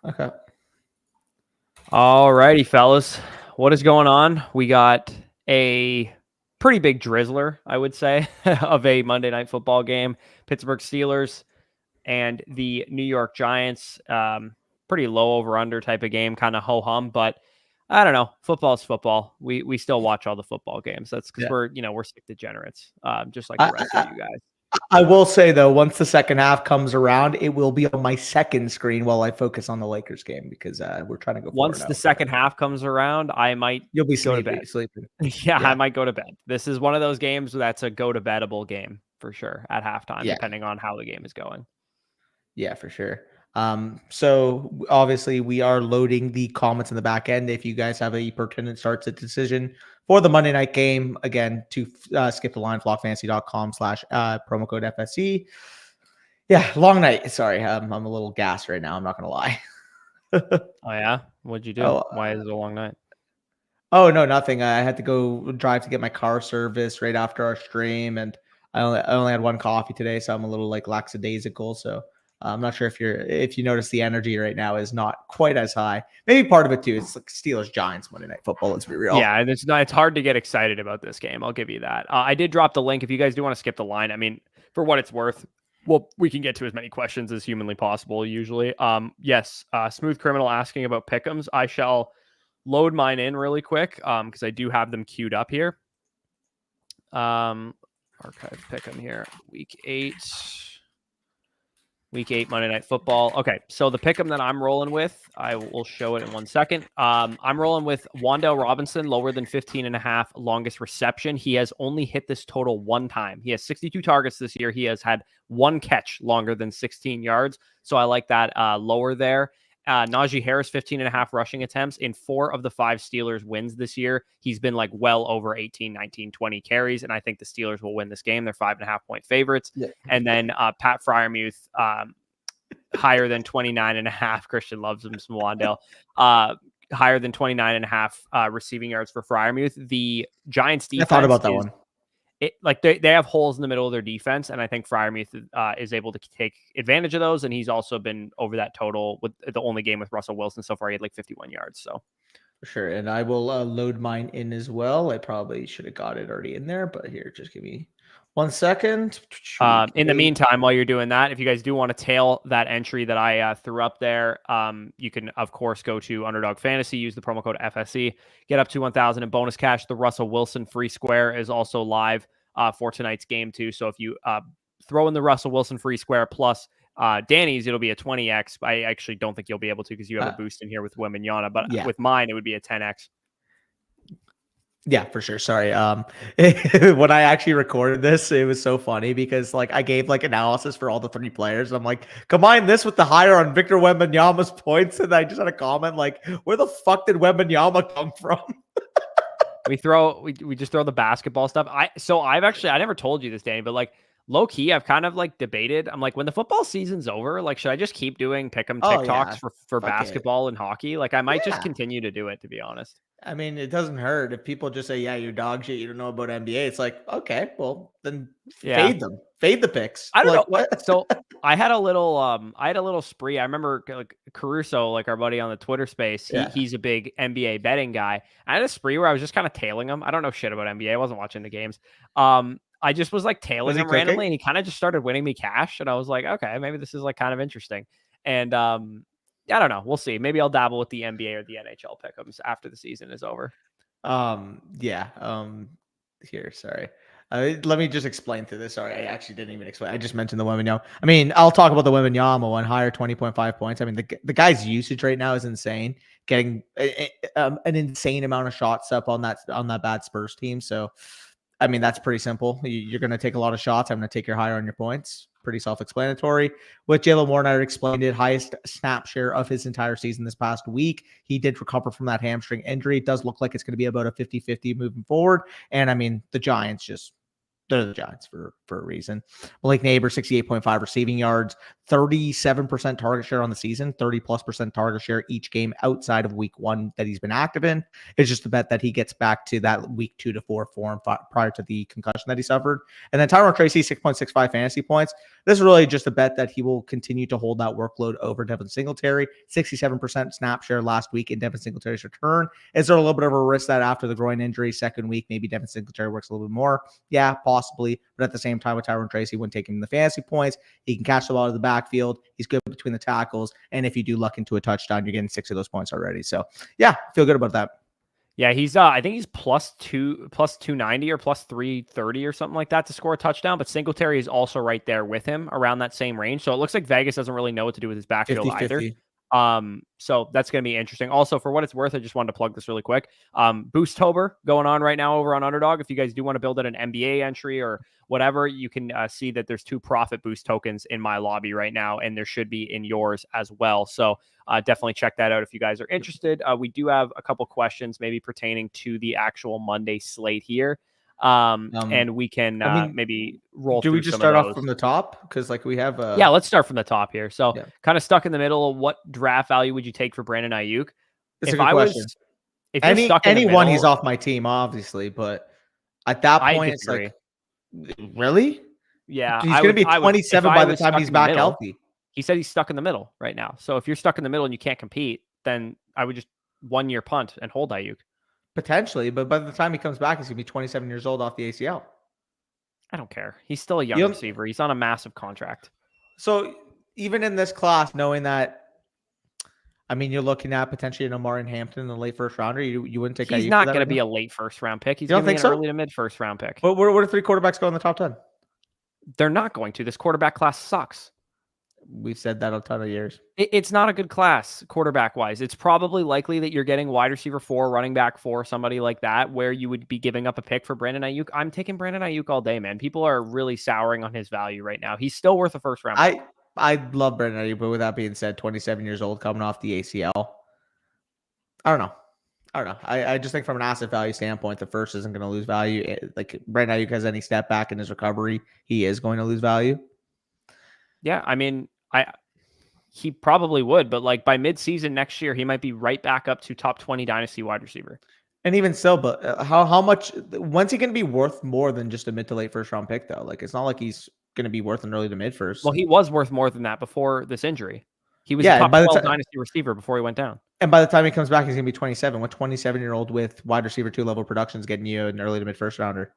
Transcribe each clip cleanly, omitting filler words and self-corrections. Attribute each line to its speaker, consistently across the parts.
Speaker 1: Okay.
Speaker 2: All righty, fellas. What is going on? We got a pretty big drizzler, I would say, of a Monday Night Football game. Pittsburgh Steelers and the New York Giants. Pretty low over-under type of game, kind of ho-hum, but I don't know. Football's football. We still watch all the football games. That's because we're sick degenerates, just like the rest of you guys.
Speaker 1: I will say, though, once the second half comes around, it will be on my second screen while I focus on the Lakers game because we're trying to go.
Speaker 2: Once the second half comes around, I might
Speaker 1: you'll be
Speaker 2: go to bed.
Speaker 1: Sleeping.
Speaker 2: Yeah, I might go to bed. This is one of those games that's a go-to-beddable game for sure at halftime, depending on how the game is going.
Speaker 1: Yeah, for sure. So obviously we are loading the comments in the back end. If you guys have a pertinent starts at decision for the Monday night game, again, to skip the line, flockfantasy.com/promo code FSC. Yeah, long night. Sorry, I'm a little gassed right now. I'm not going to lie.
Speaker 2: Oh, yeah? What'd you do? Why is it a long night?
Speaker 1: Oh, no, nothing. I had to go drive to get my car serviced right after our stream, and I only had one coffee today, so I'm a little like lackadaisical. So I'm not sure if you notice the energy right now is not quite as high. Maybe part of it too. It's like Steelers Giants Monday Night Football. Let's be real.
Speaker 2: Yeah, and it's hard to get excited about this game. I'll give you that. I did drop the link if you guys do want to skip the line. I mean, for what it's worth, well, we can get to as many questions as humanly possible. Usually, yes. Smooth Criminal asking about pick'ems. I shall load mine in really quick because I do have them queued up here. Archive pick'em here. Week 8 Monday Night Football. Okay, so the pick'em that I'm rolling with, I will show it in 1 second. I'm rolling with Wan'Dale Robinson, lower than 15.5, longest reception. He has only hit this total one time. He has 62 targets this year. He has had one catch longer than 16 yards. So I like that lower there. Najee Harris, 15.5 rushing attempts in 4 of the 5 Steelers wins this year. He's been like well over 18, 19, 20 carries. And I think the Steelers will win this game. They're 5.5 point favorites. Yeah. And then Pat Freiermuth, higher than 29.5. Christian loves him, some Wan'Dale. Higher than 29.5 receiving yards for Freiermuth. The Giants defense.
Speaker 1: I thought about that one.
Speaker 2: They have holes in the middle of their defense, and I think Freiermuth is able to take advantage of those, and he's also been over that total with the only game with Russell Wilson so far. He had like 51 yards. So
Speaker 1: for sure, and I will load mine in as well. I probably should have got it already in there, but here, just give me 1 second.
Speaker 2: In the meantime, while you're doing that, if you guys do want to tail that entry that I threw up there, you can, of course, go to Underdog Fantasy, use the promo code FSC, get up to 1,000 in bonus cash. The Russell Wilson free square is also live for tonight's game, too. So if you throw in the Russell Wilson free square plus Danny's, it'll be a 20x. I actually don't think you'll be able to because you have a boost in here with Wembanyama, but with mine, it would be a 10x.
Speaker 1: Yeah, for sure. Sorry. When I actually recorded this, it was so funny because like I gave like analysis for all the 3 players. I'm like, combine this with the higher on Victor Wembanyama's points, and I just had a comment like, where the fuck did Wembanyama come from?
Speaker 2: we just throw the basketball stuff. I never told you this, Danny, but like low key, I've kind of like debated. I'm like, when the football season's over, like, should I just keep doing pick'em TikToks for basketball and hockey? Like, I might just continue to do it, to be honest.
Speaker 1: I mean, it doesn't hurt if people just say, yeah, you're dog shit, you don't know about NBA. It's like, okay, well, then fade them. Fade the picks.
Speaker 2: I don't know. What? So I had a little spree. I remember like Caruso, like our buddy on the Twitter space, he's a big NBA betting guy. I had a spree where I was just kind of tailing him. I don't know shit about NBA. I wasn't watching the games. I just was like tailing him randomly, and he kind of just started winning me cash. And I was like, okay, maybe this is like kind of interesting. And I don't know. We'll see. Maybe I'll dabble with the NBA or the NHL pick'ems after the season is over.
Speaker 1: Here, sorry. Let me just explain through this. Sorry, I actually didn't even explain. I just mentioned the Wembanyama. I mean, I'll talk about the Wembanyama one, higher 20.5 points. I mean, the guy's usage right now is insane. Getting an insane amount of shots up on that bad Spurs team. So, I mean, that's pretty simple. You're going to take a lot of shots. I'm going to take your higher on your points. Pretty self-explanatory. With Jalen Warren, I explained it. Highest snap share of his entire season this past week. He did recover from that hamstring injury. It does look like it's going to be about a 50-50 moving forward. And I mean, the Giants they're the Giants for a reason. Malik Neighbor, 68.5 receiving yards, 37% target share on the season, 30+% target share each game outside of week 1 that he's been active in. It's just a bet that he gets back to that week 2 to 4 form prior to the concussion that he suffered. And then Tyrone Tracy, 6.65 fantasy points. this is really just a bet that he will continue to hold that workload over Devin Singletary. 67% snap share last week in Devin Singletary's return. Is there a little bit of a risk that after the groin injury, second week, maybe Devin Singletary works a little bit more? Yeah, possibly. But at the same time, with Tyrone Tracy, wouldn't take him in the fantasy points. He can catch the ball out of the backfield. He's good between the tackles. And if you do luck into a touchdown, you're getting 6 of those points already. So yeah, feel good about that.
Speaker 2: Yeah, he's I think he's plus 290 or plus 330 or something like that to score a touchdown, but Singletary is also right there with him around that same range. So it looks like Vegas doesn't really know what to do with his backfield
Speaker 1: 50-50.
Speaker 2: either. So that's going to be interesting. Also, for what it's worth, I just wanted to plug this really quick. Boosttober going on right now over on Underdog. If you guys do want to build out an NBA entry or whatever, you can see that there's 2 profit boost tokens in my lobby right now, and there should be in yours as well. So definitely check that out if you guys are interested. We do have a couple questions maybe pertaining to the actual Monday slate here. And we can maybe roll through.
Speaker 1: Do we just start off from the top? Because like we have
Speaker 2: yeah, let's start from the top here. So kind of stuck in the middle. What draft value would you take for Brandon Aiyuk?
Speaker 1: It's a good question.
Speaker 2: If you're stuck in
Speaker 1: anyone, he's off my team, obviously, but at that point, it's like, really?
Speaker 2: Yeah,
Speaker 1: he's going to be 27 by the time he's back healthy.
Speaker 2: He said he's stuck in the middle right now. So if you're stuck in the middle and you can't compete, then I would just 1 year punt and hold Aiyuk.
Speaker 1: Potentially, but by the time he comes back, he's going to be 27 years old off the ACL.
Speaker 2: I don't care. He's still a young receiver. He's on a massive contract.
Speaker 1: So even in this class, knowing that, I mean, you're looking at potentially an Omarion Hampton in the late first rounder. You wouldn't take.
Speaker 2: He's not going to be a late first round pick. He's going to be an early to mid first round pick.
Speaker 1: But what do 3 quarterbacks go in the top 10?
Speaker 2: They're not going to. This quarterback class sucks.
Speaker 1: We've said that a ton of years.
Speaker 2: It's not a good class quarterback wise. It's probably likely that you're getting wide receiver 4, running back 4, somebody like that, where you would be giving up a pick for Brandon Aiyuk. I'm taking Brandon Aiyuk all day, man. People are really souring on his value right now. He's still worth a first round pick.
Speaker 1: I love Brandon Aiyuk, but with that being said, 27 years old, coming off the ACL. I don't know. I just think from an asset value standpoint, the first isn't going to lose value. Like Brandon Aiyuk has any step back in his recovery, he is going to lose value.
Speaker 2: Yeah, I mean, he probably would, but like by mid-season next year, he might be right back up to top 20 dynasty wide receiver.
Speaker 1: And even still, but how much? When's he going to be worth more than just a mid to late first round pick though? Like it's not like he's going to be worth an early to mid first.
Speaker 2: Well, he was worth more than that before this injury. He was a top 12 dynasty receiver before he went down.
Speaker 1: And by the time he comes back, he's going to be 27. What 27-year-old with wide receiver 2 level production is getting you an early to mid first rounder?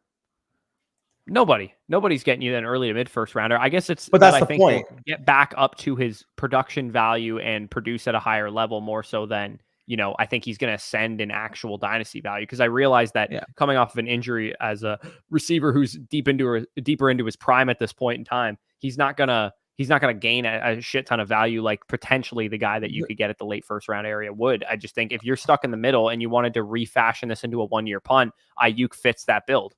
Speaker 2: Nobody's getting you an early to mid first rounder. I guess it's,
Speaker 1: but that's the point.
Speaker 2: Get back up to his production value and produce at a higher level more so than, I think he's going to ascend in actual dynasty value. Because I realize that coming off of an injury as a receiver who's deeper into his prime at this point in time, he's not gonna gain a shit ton of value like potentially the guy that you could get at the late first round area would. I just think if you're stuck in the middle and you wanted to refashion this into a 1 year punt, Aiyuk fits that build.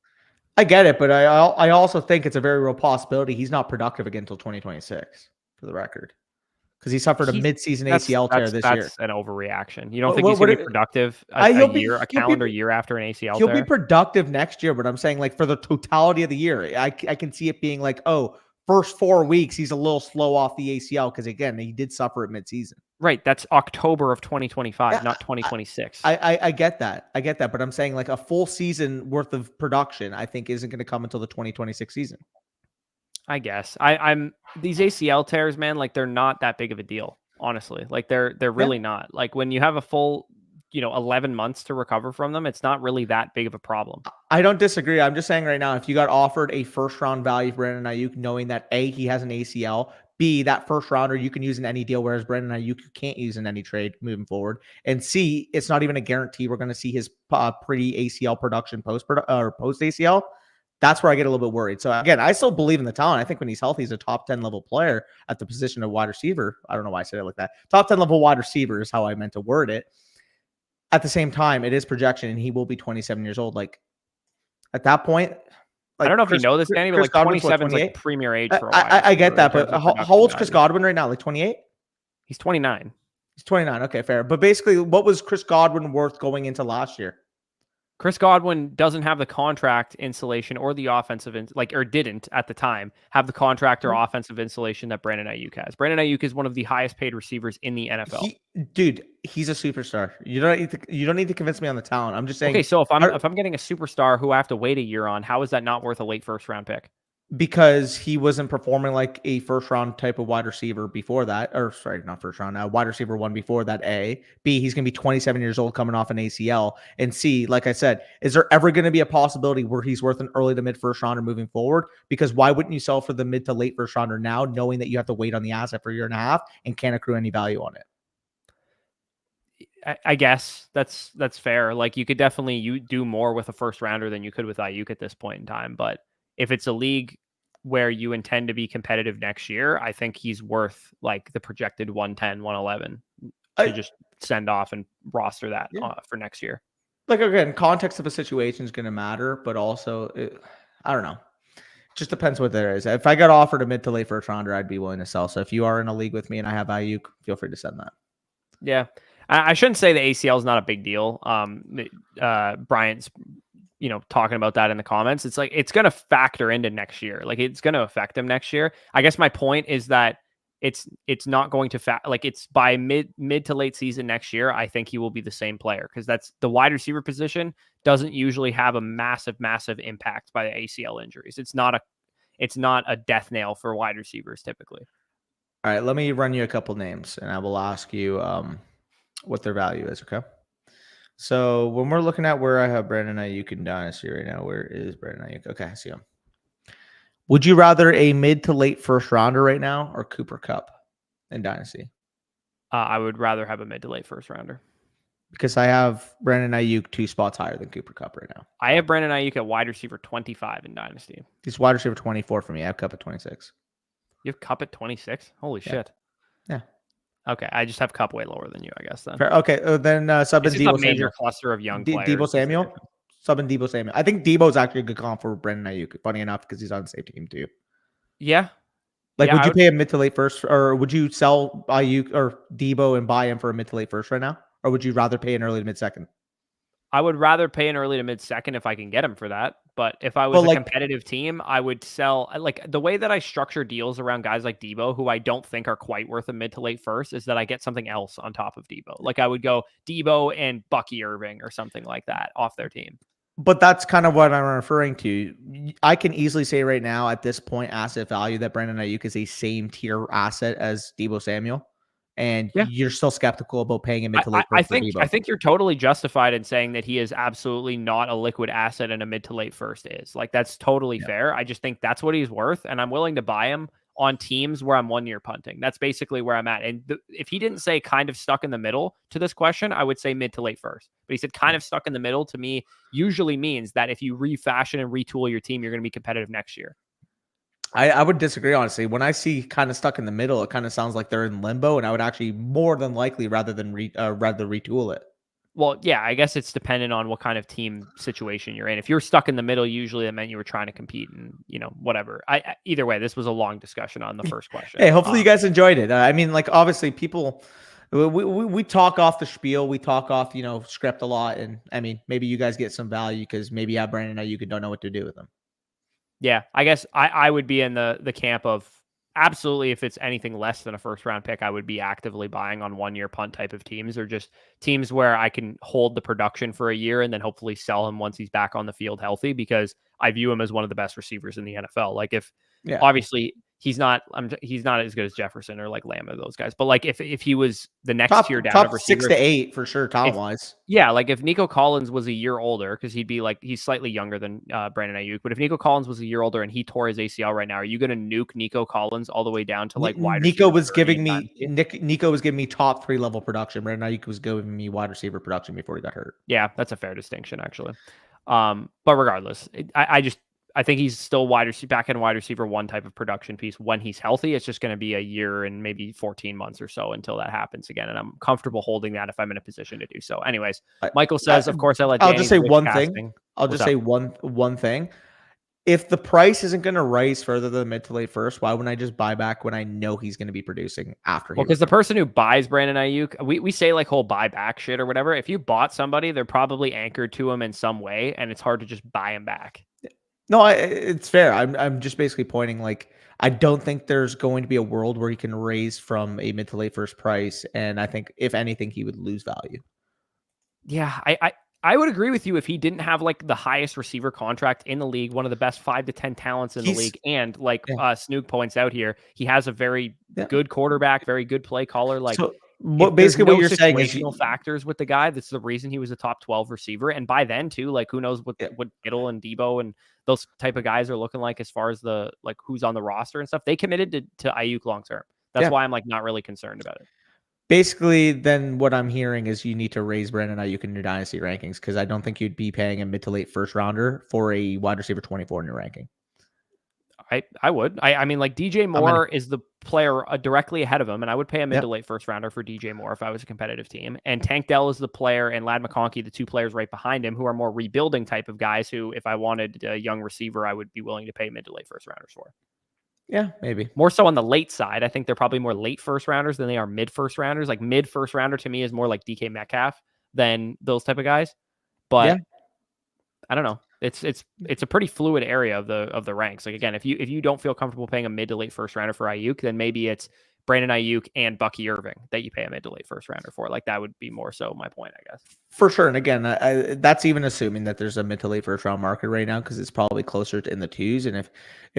Speaker 1: I get it, but I also think it's a very real possibility he's not productive again until 2026, for the record, because he suffered a mid-season ACL tear this year.
Speaker 2: That's an overreaction. You don't think he's going to be productive a calendar year after an ACL tear?
Speaker 1: He'll be productive next year, but I'm saying like for the totality of the year, I can see it being like, first 4 weeks, he's a little slow off the ACL because, again, he did suffer at midseason.
Speaker 2: Right. That's October of 2025, not 2026.
Speaker 1: I get that. But I'm saying like a full season worth of production, I think isn't going to come until the 2026 season.
Speaker 2: I guess. I'm these ACL tears, man, like they're not that big of a deal, honestly. Like they're really not. Like when you have a full 11 months to recover from them, it's not really that big of a problem.
Speaker 1: I don't disagree. I'm just saying right now, if you got offered a first round value for Brandon Aiyuk, knowing that A, he has an ACL, B, that first rounder you can use in any deal, whereas Brandon Aiyuk you can't use in any trade moving forward, and C, it's not even a guarantee we're going to see his pre-ACL production post ACL. That's where I get a little bit worried. So again, I still believe in the talent. I think when he's healthy, he's a top 10 level player at the position of wide receiver. I don't know why I said it like that. Top 10 level wide receiver is how I meant to word it. At the same time, it is projection, and he will be 27 years old. Like at that point, like
Speaker 2: I don't know if you know this, Danny, but like 27 is like premier age for a while.
Speaker 1: I get that, but how old's Chris Godwin right now? Like 28?
Speaker 2: He's 29.
Speaker 1: He's 29. Okay, fair. But basically, what was Chris Godwin worth going into last year?
Speaker 2: Chris Godwin doesn't have the contract insulation or the offensive, or didn't at the time have the contract or offensive insulation that Brandon Aiyuk has. Brandon Aiyuk is one of the highest paid receivers in the NFL.
Speaker 1: He's a superstar. You don't need to convince me on the talent. I'm just saying.
Speaker 2: Okay, so if I'm getting a superstar who I have to wait a year on, how is that not worth a late first round pick?
Speaker 1: because he wasn't performing like a first round type of wide receiver before that, or sorry, not first round, wide receiver one before that. A, B, he's going to be 27 years old coming off an ACL. And C, like I said, is there ever going to be a possibility where he's worth an early to mid first rounder moving forward? Because why wouldn't you sell for the mid to late first rounder now, knowing that you have to wait on the asset for a year and a half and can't accrue any value on it?
Speaker 2: I guess that's fair. Like you could definitely you do more with a first rounder than you could with Aiyuk at this point in time. But if it's a league where you intend to be competitive next year, I think he's worth like the projected 110, 111 to just send off and roster that for next year.
Speaker 1: Like again, context of a situation is going to matter, but also I don't know. Just depends what there is. If I got offered a mid to late first rounder, I'd be willing to sell. So if you are in a league with me and I have Aiyuk, feel free to send that.
Speaker 2: Yeah. I shouldn't say the ACL is not a big deal. Bryant's, talking about that in the comments. It's like, it's going to factor into next year. Like it's going to affect him next year. I guess my point is that it's not going to it's by mid to late season next year. I think he will be the same player because that's the wide receiver position doesn't usually have a massive impact by the ACL injuries. It's not a death nail for wide receivers typically.
Speaker 1: All right, let me run you a couple names and I will ask you what their value is, okay? So when we're looking at where I have Brandon Aiyuk in Dynasty right now, where is Brandon Aiyuk? Okay, I see him. Would you rather a mid to late first rounder right now or Cooper Kupp in Dynasty?
Speaker 2: I would rather have a mid to late first rounder.
Speaker 1: Because I have Brandon Aiyuk 2 spots higher than Cooper Kupp right now.
Speaker 2: I have Brandon Aiyuk at wide receiver 25 in Dynasty.
Speaker 1: He's wide receiver 24 for me. I have Kupp at 26.
Speaker 2: You have Kupp at 26? Holy shit.
Speaker 1: Yeah.
Speaker 2: Okay, I just have Kupp way lower than you, I guess, then.
Speaker 1: Fair. Okay, then sub in Deebo
Speaker 2: a major cluster of young players.
Speaker 1: Deebo Samuel? Sub in Deebo Samuel. I think Deebo's actually a good comp for Brandon Aiyuk, funny enough, because he's on the same team too.
Speaker 2: Yeah.
Speaker 1: Like, would you pay a mid to late first, or would you sell Aiyuk or Deebo and buy him for a mid to late first right now? Or would you rather pay an early to mid second?
Speaker 2: I would rather pay an early to mid second if I can get him for that. But if I was a competitive team, I would sell. Like the way that I structure deals around guys like Deebo, who I don't think are quite worth a mid to late first, is that I get something else on top of Deebo. Like I would go Deebo and Bucky Irving or something like that off their team.
Speaker 1: But that's kind of what I'm referring to. I can easily say right now at this point, asset value, that Brandon Aiyuk is a same tier asset as Deebo Samuel. And you're still skeptical about paying him mid to late first.
Speaker 2: I think you're totally justified in saying that he is absolutely not a liquid asset and a mid to late first is. Like that's totally fair. I just think that's what he's worth, and I'm willing to buy him on teams where I'm 1 year punting. That's basically where I'm at. And if he didn't say kind of stuck in the middle to this question, I would say mid to late first. But he said kind of stuck in the middle to me usually means that if you refashion and retool your team, you're going to be competitive next year.
Speaker 1: I would disagree, honestly. When I see kind of stuck in the middle, it kind of sounds like they're in limbo, and I would actually more than likely rather retool it.
Speaker 2: Well, yeah, I guess it's dependent on what kind of team situation you're in. If you're stuck in the middle, usually that meant you were trying to compete and, whatever. Either way, this was a long discussion on the first question.
Speaker 1: Hey, hopefully you guys enjoyed it. I mean, like, obviously people, we talk off the spiel. We talk off, script a lot. And I mean, maybe you guys get some value because maybe you have Brandon Aiyuk and don't know what to do with him.
Speaker 2: Yeah, I guess I would be in the camp of absolutely if it's anything less than a first round pick, I would be actively buying on 1 year punt type of teams or just teams where I can hold the production for a year and then hopefully sell him once he's back on the field healthy because I view him as one of the best receivers in the NFL. Like obviously he's not as good as Jefferson or like Lamb or those guys, but like if he was the next tier down of receivers,
Speaker 1: 6 to 8 for sure, talent wise.
Speaker 2: Yeah, like if Nico Collins was a year older, because he's slightly younger than Brandon Aiyuk, but if Nico Collins was a year older and he tore his ACL right now, are you going to nuke Nico Collins all the way down to like wide receiver?
Speaker 1: Nico was giving me top 3 level production. Brandon Aiyuk was giving me wide receiver production before he got hurt.
Speaker 2: Yeah, that's a fair distinction actually. But regardless, I think he's still back in wide receiver 1 type of production piece when he's healthy. It's just going to be a year and maybe 14 months or so until that happens again. And I'm comfortable holding that if I'm in a position to do so. Anyways, Michael says, of course, I'll
Speaker 1: just say one thing. I'll say one thing. If the price isn't going to rise further than mid to late first, why wouldn't I just buy back when I know he's going to be producing after?
Speaker 2: Well, because the person who buys Brandon Aiyuk, we say like whole buyback shit or whatever. If you bought somebody, they're probably anchored to him in some way, and it's hard to just buy him back.
Speaker 1: No, it's fair. I'm just basically pointing like I don't think there's going to be a world where he can raise from a mid to late first price, and I think if anything, he would lose value.
Speaker 2: Yeah, I would agree with you if he didn't have like the highest receiver contract in the league, one of the best 5 to 10 talents in the league. And like Snook points out here, he has a very good quarterback, very good play caller. Like,
Speaker 1: so
Speaker 2: basically
Speaker 1: what you're saying is
Speaker 2: situational factors with the guy. That's the reason he was a top 12 receiver. And by then too, like who knows what Kittle and Debo and those type of guys are looking like as far as the like who's on the roster and stuff. They committed to Aiyuk long term. That's why I'm like not really concerned about it.
Speaker 1: Basically, then what I'm hearing is you need to raise Brandon Aiyuk in your dynasty rankings because I don't think you'd be paying a mid to late first rounder for a wide receiver 24 in your ranking.
Speaker 2: I would. I mean, like DJ Moore is the player directly ahead of him, and I would pay a mid to late first rounder for DJ Moore if I was a competitive team. And Tank Dell is the player, and Ladd McConkey, the two players right behind him, who are more rebuilding type of guys. Who, if I wanted a young receiver, I would be willing to pay mid to late first rounders for.
Speaker 1: Yeah, maybe
Speaker 2: more so on the late side. I think they're probably more late first rounders than they are mid first rounders. Like mid first rounder to me is more like DK Metcalf than those type of guys. But I don't know. It's a pretty fluid area of the ranks. Like again, if you don't feel comfortable paying a mid to late first rounder for Aiyuk, then maybe it's Brandon Aiyuk and Bucky Irving that you pay a mid to late first rounder for. Like that would be more so my point, I guess.
Speaker 1: For sure. And again, that's even assuming that there's a mid to late first round market right now because it's probably closer to in the twos. And if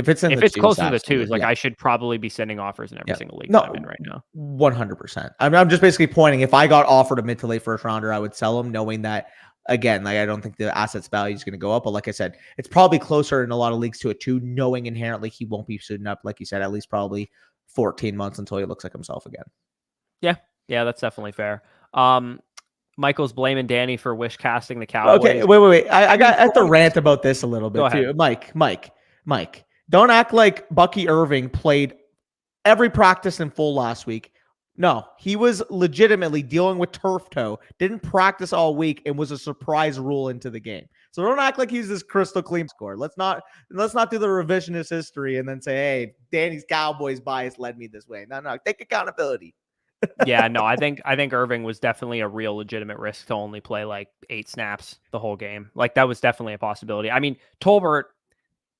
Speaker 1: it's
Speaker 2: closer to the twos, like I should probably be sending offers in every single league I'm in right now.
Speaker 1: 100%. I'm just basically pointing. If I got offered a mid to late first rounder, I would sell them, knowing that. Again, like I don't think the assets value is going to go up, but like I said, it's probably closer in a lot of leagues to a 2, knowing inherently he won't be suiting up, like you said, at least probably 14 months until he looks like himself again.
Speaker 2: Yeah, that's definitely fair. Michael's blaming Danny for wish casting the Cowboys.
Speaker 1: Okay, wait. I have to rant about this a little bit too. Mike. Don't act like Bucky Irving played every practice in full last week. No, he was legitimately dealing with turf toe, didn't practice all week, and was a surprise rule into the game. So don't act like he's this crystal clean score. Let's not do the revisionist history and then say, hey, Danny's Cowboys bias led me this way. No, take accountability.
Speaker 2: Yeah, no, I think Irving was definitely a real legitimate risk to only play like 8 snaps the whole game. Like that was definitely a possibility. I mean, Tolbert,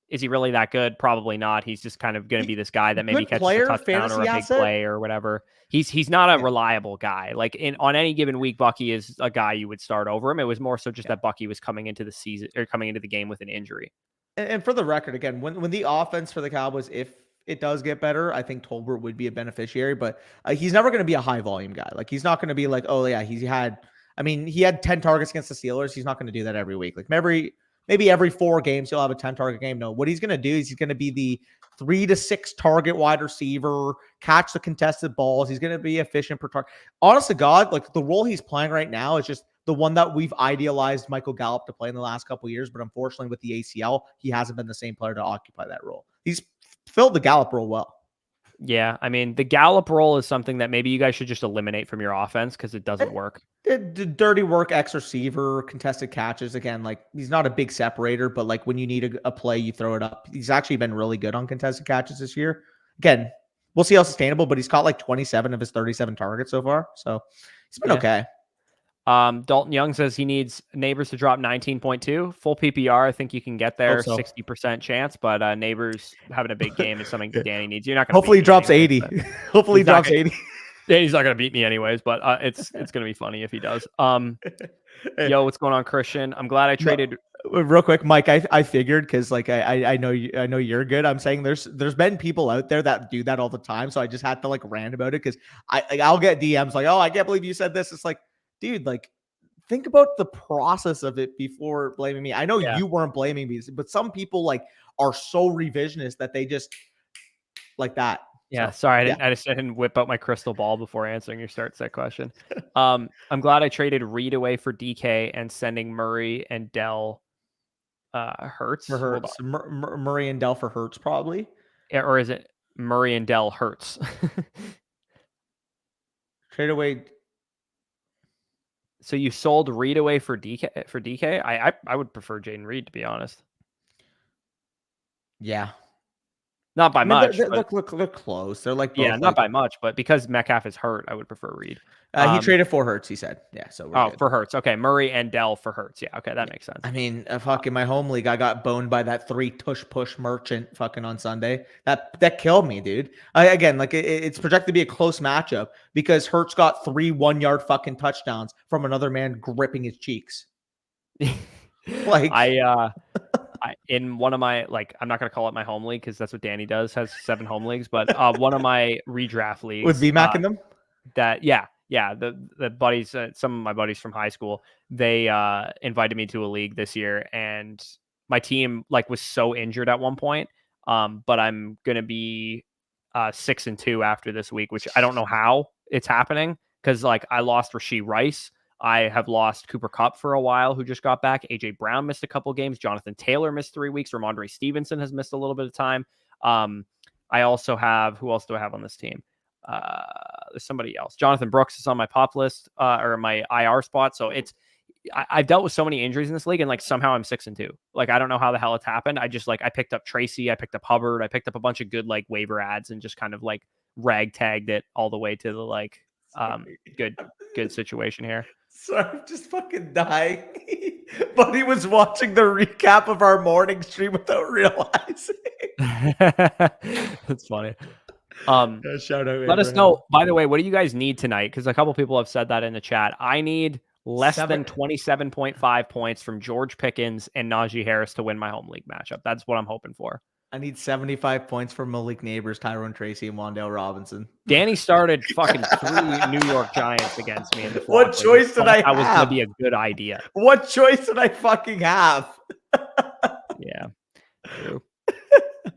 Speaker 2: is he really that good? Probably not. He's just kind of going to be this guy that maybe catches a touchdown or a big play or whatever. He's not a reliable guy. Like on any given week, Bucky is a guy you would start over him. It was more so just that Bucky was coming into the season or coming into the game with an injury.
Speaker 1: And for the record, again, when the offense for the Cowboys, if it does get better, I think Tolbert would be a beneficiary, but he's never going to be a high volume guy. Like he's not going to be like, oh yeah, he had 10 targets against the Steelers. He's not going to do that every week. Like maybe every 4 games he'll have a 10 target game. No, what he's going to do is he's going to be the 3 to 6 target wide receiver, catch the contested balls. He's going to be efficient per target. Honest to God, like the role he's playing right now is just the one that we've idealized Michael Gallup to play in the last couple of years. But unfortunately with the ACL, he hasn't been the same player to occupy that role. He's filled the Gallup role well.
Speaker 2: Yeah, I mean, the Gallup role is something that maybe you guys should just eliminate from your offense because it doesn't work.
Speaker 1: Dirty work, X receiver, contested catches. Again, like he's not a big separator, but like when you need a play, you throw it up. He's actually been really good on contested catches this year. Again, we'll see how sustainable, but he's caught like 27 of his 37 targets so far. So he's been okay.
Speaker 2: Dalton Young says he needs Neighbors to drop 19.2. Full PPR, I think you can get there, 60% chance, but Neighbors having a big game is something Danny needs. You're not going to
Speaker 1: hopefully he drops 80. Hopefully he drops 80.
Speaker 2: He's not going to beat me anyways, but it's going to be funny if he does. Yo, what's going on, Christian? I'm glad I traded.
Speaker 1: Real quick, Mike, I figured because like I know you're good. I'm saying there's been people out there that do that all the time, so I just had to like rant about it because I'll get DMs like, oh, I can't believe you said this. It's like, dude, like think about the process of it before blaming me. I know you weren't blaming me, but some people like are so revisionist that they just like that.
Speaker 2: Yeah, sorry, I didn't whip out my crystal ball before answering your start set question. I'm glad I traded Reed away for DK and sending Murray and Dell Hurts.
Speaker 1: For Hurts. Murray and Dell for Hurts, probably.
Speaker 2: Yeah, or is it Murray and Dell Hurts?
Speaker 1: Trade away.
Speaker 2: So you sold Reed away for DK? I would prefer Jaden Reed, to be honest.
Speaker 1: Yeah.
Speaker 2: Not by much.
Speaker 1: They're close. They're like,
Speaker 2: not by much, but because Metcalf is hurt, I would prefer Reed.
Speaker 1: He traded for Hurts, he said. Yeah, so we're good.
Speaker 2: For Hurts. Okay, Murray and Dell for Hurts. Yeah, okay, that makes sense.
Speaker 1: I mean, fucking my home league, I got boned by that 3 tush push merchant fucking on Sunday. That killed me, dude. Again, like it's projected to be a close matchup because Hurts got 3 1-yard fucking touchdowns from another man gripping his cheeks. Like,
Speaker 2: I in one of my, like, I'm not gonna call it my home league because that's what Danny does, has 7 home leagues, but one of my redraft
Speaker 1: with
Speaker 2: leagues,
Speaker 1: VMAC in them?
Speaker 2: that yeah, the buddies, some of my buddies from high school, they invited me to a league this year, and my team like was so injured at one point. But I'm gonna be 6-2 after this week, which I don't know how it's happening because like I lost Rasheed Rice. I have lost Cooper Kupp for a while, who just got back. AJ Brown missed a couple games. Jonathan Taylor missed 3 weeks. Ramondre Stevenson has missed a little bit of time. I also have, who else do I have on this team? There's somebody else. Jonathan Brooks is on my pop list, or my IR spot. So I've dealt with so many injuries in this league, and like somehow I'm 6-2. Like I don't know how the hell it's happened. I just like I picked up Tracy, I picked up Hubbard, I picked up a bunch of good like waiver ads, and just kind of like ragtagged it all the way to the like good situation here.
Speaker 1: Sorry, I'm just fucking dying. Buddy was watching the recap of our morning stream without realizing.
Speaker 2: That's funny.
Speaker 1: Shout out.
Speaker 2: Let us know, by the way, what do you guys need tonight? Because a couple people have said that in the chat. I need less than 27.5 points from George Pickens and Najee Harris to win my home league matchup. That's what I'm hoping for.
Speaker 1: I need 75 points from Malik Neighbors, Tyrone Tracy, and Wan'Dale Robinson.
Speaker 2: Danny started fucking 3 New York Giants against me in the
Speaker 1: What choice did I have?
Speaker 2: That was going to be a good idea.
Speaker 1: What choice did I fucking have?
Speaker 2: Yeah. True.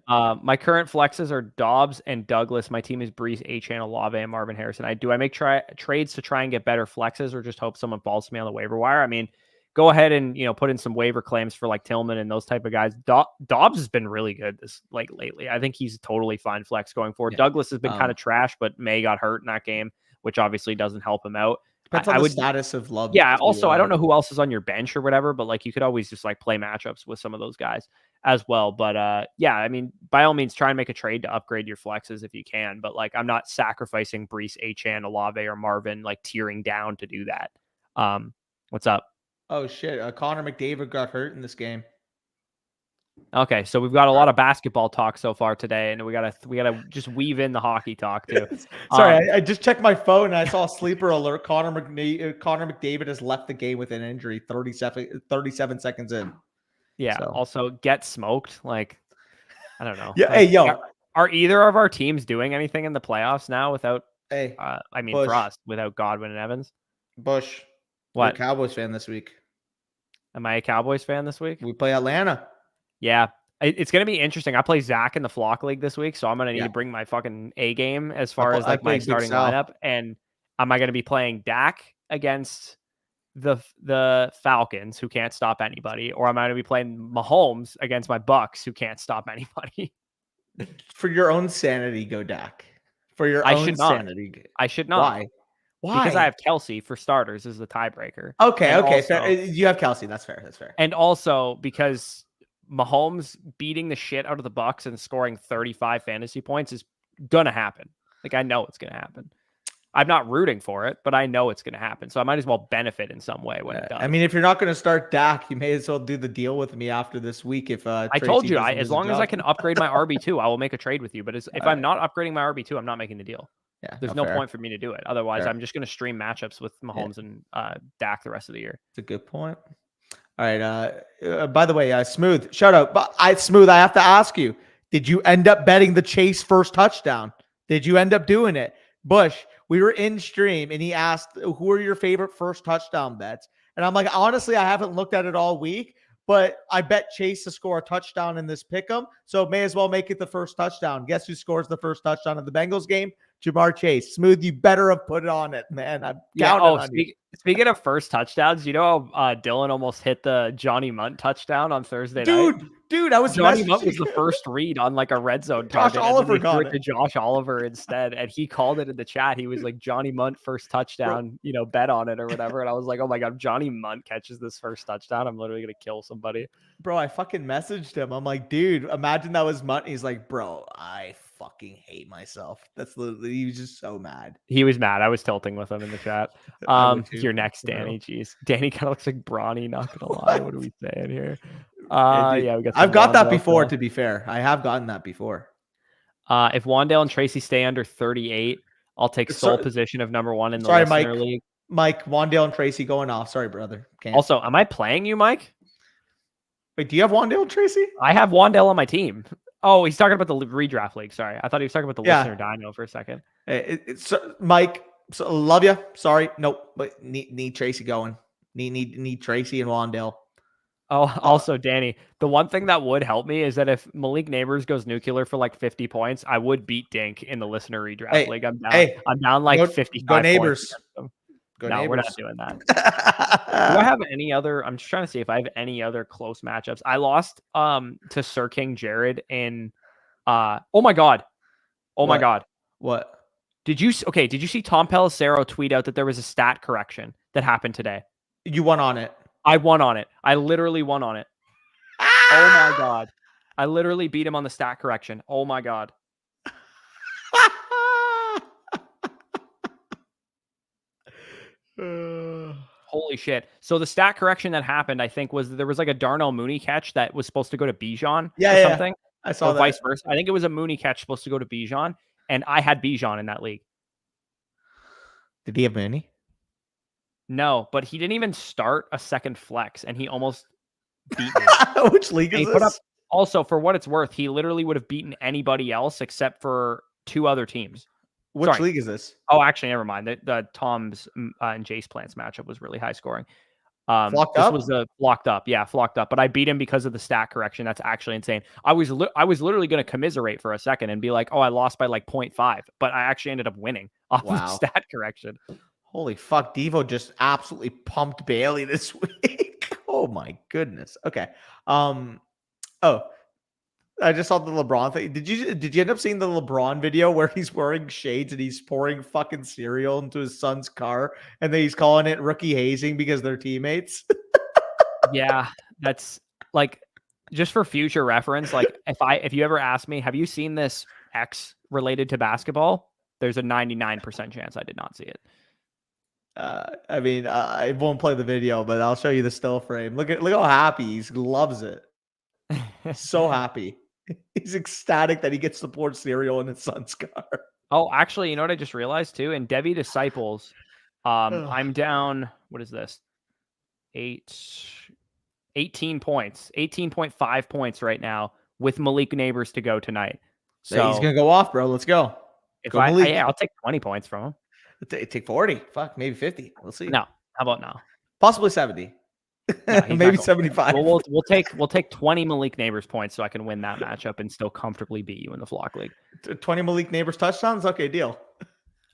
Speaker 2: My current flexes are Dobbs and Douglas. My team is Brees, Achane, Olave, and Marvin Harrison. Do I make trades to try and get better flexes, or just hope someone falls to me on the waiver wire? I mean, go ahead and put in some waiver claims for like Tillman and those type of guys. Dobbs has been really good lately. I think he's totally fine flex going forward. Yeah. Douglas has been kind of trash, but May got hurt in that game, which obviously doesn't help him out.
Speaker 1: Depends on the status of Love.
Speaker 2: Yeah. Also, I don't know who else is on your bench or whatever, but like you could always just like play matchups with some of those guys as well. But yeah, I mean, by all means, try and make a trade to upgrade your flexes if you can. But like, I'm not sacrificing Brees, Achane, Olave, or Marvin, like tearing down to do that. What's up?
Speaker 1: Oh shit! Connor McDavid got hurt in this game.
Speaker 2: Okay, so we've got a lot of basketball talk so far today, and we gotta just weave in the hockey talk too.
Speaker 1: Sorry, I just checked my phone and I saw a sleeper alert. Connor McDavid has left the game with an injury. 37 seconds in.
Speaker 2: Yeah. So. Also, get smoked. Like, I don't know.
Speaker 1: Yeah.
Speaker 2: Like,
Speaker 1: hey, yo,
Speaker 2: are either of our teams doing anything in the playoffs now without?
Speaker 1: Hey,
Speaker 2: I mean,
Speaker 1: Bush.
Speaker 2: For us, without Godwin and Evans.
Speaker 1: Bush.
Speaker 2: What?
Speaker 1: You're a Cowboys fan this week.
Speaker 2: Am I a Cowboys fan this week?
Speaker 1: We play Atlanta.
Speaker 2: Yeah. It's going to be interesting. I play Zach in the Flock League this week, so I'm going to need to bring my fucking A game as far as like my starting lineup. And am I going to be playing Dak against the Falcons, who can't stop anybody, or am I going to be playing Mahomes against my Bucks, who can't stop anybody?
Speaker 1: For your own sanity, go Dak. For your own sanity.
Speaker 2: I should not.
Speaker 1: Why?
Speaker 2: Because I have Kelsey for starters as the tiebreaker.
Speaker 1: Okay. Also, fair. You have Kelsey. That's fair.
Speaker 2: And also because Mahomes beating the shit out of the Bucks and scoring 35 fantasy points is gonna happen. Like, I know it's gonna happen. I'm not rooting for it, but I know it's gonna happen. So I might as well benefit in some way when it does.
Speaker 1: I mean, if you're not gonna start Dak, you may as well do the deal with me after this week. If
Speaker 2: I told you, as long as I can upgrade my RB2, I will make a trade with you. But if I'm not upgrading my RB2, I'm not making the deal.
Speaker 1: Yeah,
Speaker 2: there's no point for me to do it. Otherwise, I'm just going to stream matchups with Mahomes and Dak the rest of the year.
Speaker 1: It's a good point. All right. By the way, Smooth, shout out. But Smooth, I have to ask you, did you end up betting the Chase first touchdown? Did you end up doing it? Bush, we were in stream and he asked, who are your favorite first touchdown bets? And I'm like, honestly, I haven't looked at it all week, but I bet Chase to score a touchdown in this pick'em. So may as well make it the first touchdown. Guess who scores the first touchdown of the Bengals game? Jamar Chase. Smooth, you better have put it on it, man. I'm counting on you.
Speaker 2: Speaking of first touchdowns, you know how Dylan almost hit the Johnny Munt touchdown on Thursday night?
Speaker 1: Dude, I was
Speaker 2: Johnny Munt was the first read on like a red zone target.
Speaker 1: Josh Oliver got it
Speaker 2: to Josh Oliver instead, and he called it in the chat. He was like, Johnny Munt first touchdown, bet on it or whatever. And I was like, oh my God, Johnny Munt catches this first touchdown, I'm literally gonna kill somebody.
Speaker 1: Bro, I fucking messaged him. I'm like, dude, imagine that was Munt. He's like, bro, I fucking hate myself. That's literally, he was just so mad.
Speaker 2: He was mad. I was tilting with him in the chat. You're next, Danny. Jeez, Danny kind of looks like Brawny, not gonna lie. What are we saying here? Yeah, we got.
Speaker 1: I've got that before. To be fair, I have gotten that before.
Speaker 2: If Wan'Dale and Tracy stay under 38, I'll take sole position of number one in the listener league.
Speaker 1: Mike, Wandale, and Tracy going off. Sorry, brother. Can't.
Speaker 2: Also, am I playing you, Mike?
Speaker 1: Wait, do you have Wandale and Tracy?
Speaker 2: I have Wandale on my team. Oh, he's talking about the redraft league. Sorry, I thought he was talking about the listener dyno for a second.
Speaker 1: Mike, love you. Sorry, nope. But need Tracy going. Need Tracy and Wandale.
Speaker 2: Oh, also, Danny, the one thing that would help me is that if Malik Neighbors goes nuclear for like 50 points, I would beat Dink in the listener redraft league. I'm down. I'm down like 55
Speaker 1: Go Neighbors.
Speaker 2: No, Neighbors. We're not doing that. Do I have any other? I'm just trying to see if I have any other close matchups. I lost to Sir King Jared in. Oh my god. My god.
Speaker 1: What?
Speaker 2: Did you see Tom Pelissero tweet out that there was a stat correction that happened today?
Speaker 1: You won on it.
Speaker 2: I won on it. I literally won on it. Oh my god. I literally beat him on the stat correction. Oh my god. Holy shit. So the stat correction that happened, I think, was there was like a Darnell Mooney catch that was supposed to go to Bijan or something.
Speaker 1: I saw that.
Speaker 2: Vice versa. I think it was a Mooney catch supposed to go to Bijan, and I had Bijan in that league.
Speaker 1: Did he have Mooney?
Speaker 2: No, but he didn't even start a second flex, and he almost beat me.
Speaker 1: Which league is this?
Speaker 2: Also, for what it's worth, he literally would have beaten anybody else except for 2 other teams.
Speaker 1: Which league is this?
Speaker 2: Oh, actually, never mind. The Tom's and Jace Plants matchup was really high scoring.
Speaker 1: Flocked
Speaker 2: this
Speaker 1: up?
Speaker 2: was the flocked up. Yeah, flocked up. But I beat him because of the stat correction. That's actually insane. I was literally going to commiserate for a second and be like, oh, I lost by like 0.5. But I actually ended up winning off of the stat correction.
Speaker 1: Holy fuck. Devo just absolutely pumped Bailey this week. Oh my goodness. Okay. I just saw the LeBron thing. Did you end up seeing the LeBron video where he's wearing shades and he's pouring fucking cereal into his son's car and then he's calling it rookie hazing because they're teammates?
Speaker 2: Yeah, that's like, just for future reference, like if you ever ask me, have you seen this X related to basketball? There's a 99% chance I did not see it.
Speaker 1: I mean, I won't play the video, but I'll show you the still frame. Look how happy he loves it. So happy. He's ecstatic that he gets to pour cereal in his son's car.
Speaker 2: Oh, actually, you know what I just realized too? In Debbie Disciples, I'm down. What is this? 18 points, 18.5 points right now with Malik Neighbors to go tonight. So
Speaker 1: he's gonna go off, bro. Let's go.
Speaker 2: I'll take 20 points from him.
Speaker 1: Take 40. Fuck, maybe 50. We'll see.
Speaker 2: No, how about now?
Speaker 1: Possibly 70. No, maybe 75.
Speaker 2: We'll take 20 Malik Neighbors points so I can win that matchup and still comfortably beat you in the flock league.
Speaker 1: 20 Malik Neighbors touchdowns? Okay, deal.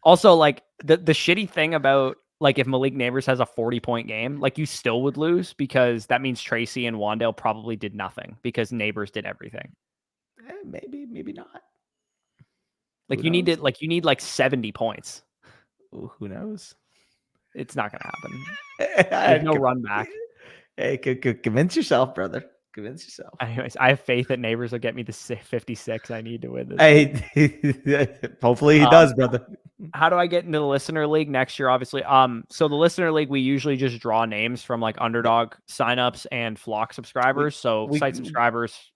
Speaker 2: Also, like the shitty thing about like if Malik Neighbors has a 40-point game, like you still would lose because that means Tracy and Wandale probably did nothing because Neighbors did everything.
Speaker 1: Maybe not.
Speaker 2: Like you need 70 points.
Speaker 1: Ooh, who knows?
Speaker 2: It's not gonna happen. There's no run back.
Speaker 1: Hey, convince yourself, brother. Convince yourself.
Speaker 2: Anyways, I have faith that Neighbors will get me the 56 I need to win this.
Speaker 1: Hey, hopefully he does, brother.
Speaker 2: How do I get into the listener league next year? Obviously, so the listener league, we usually just draw names from like underdog signups and flock subscribers. So site subscribers,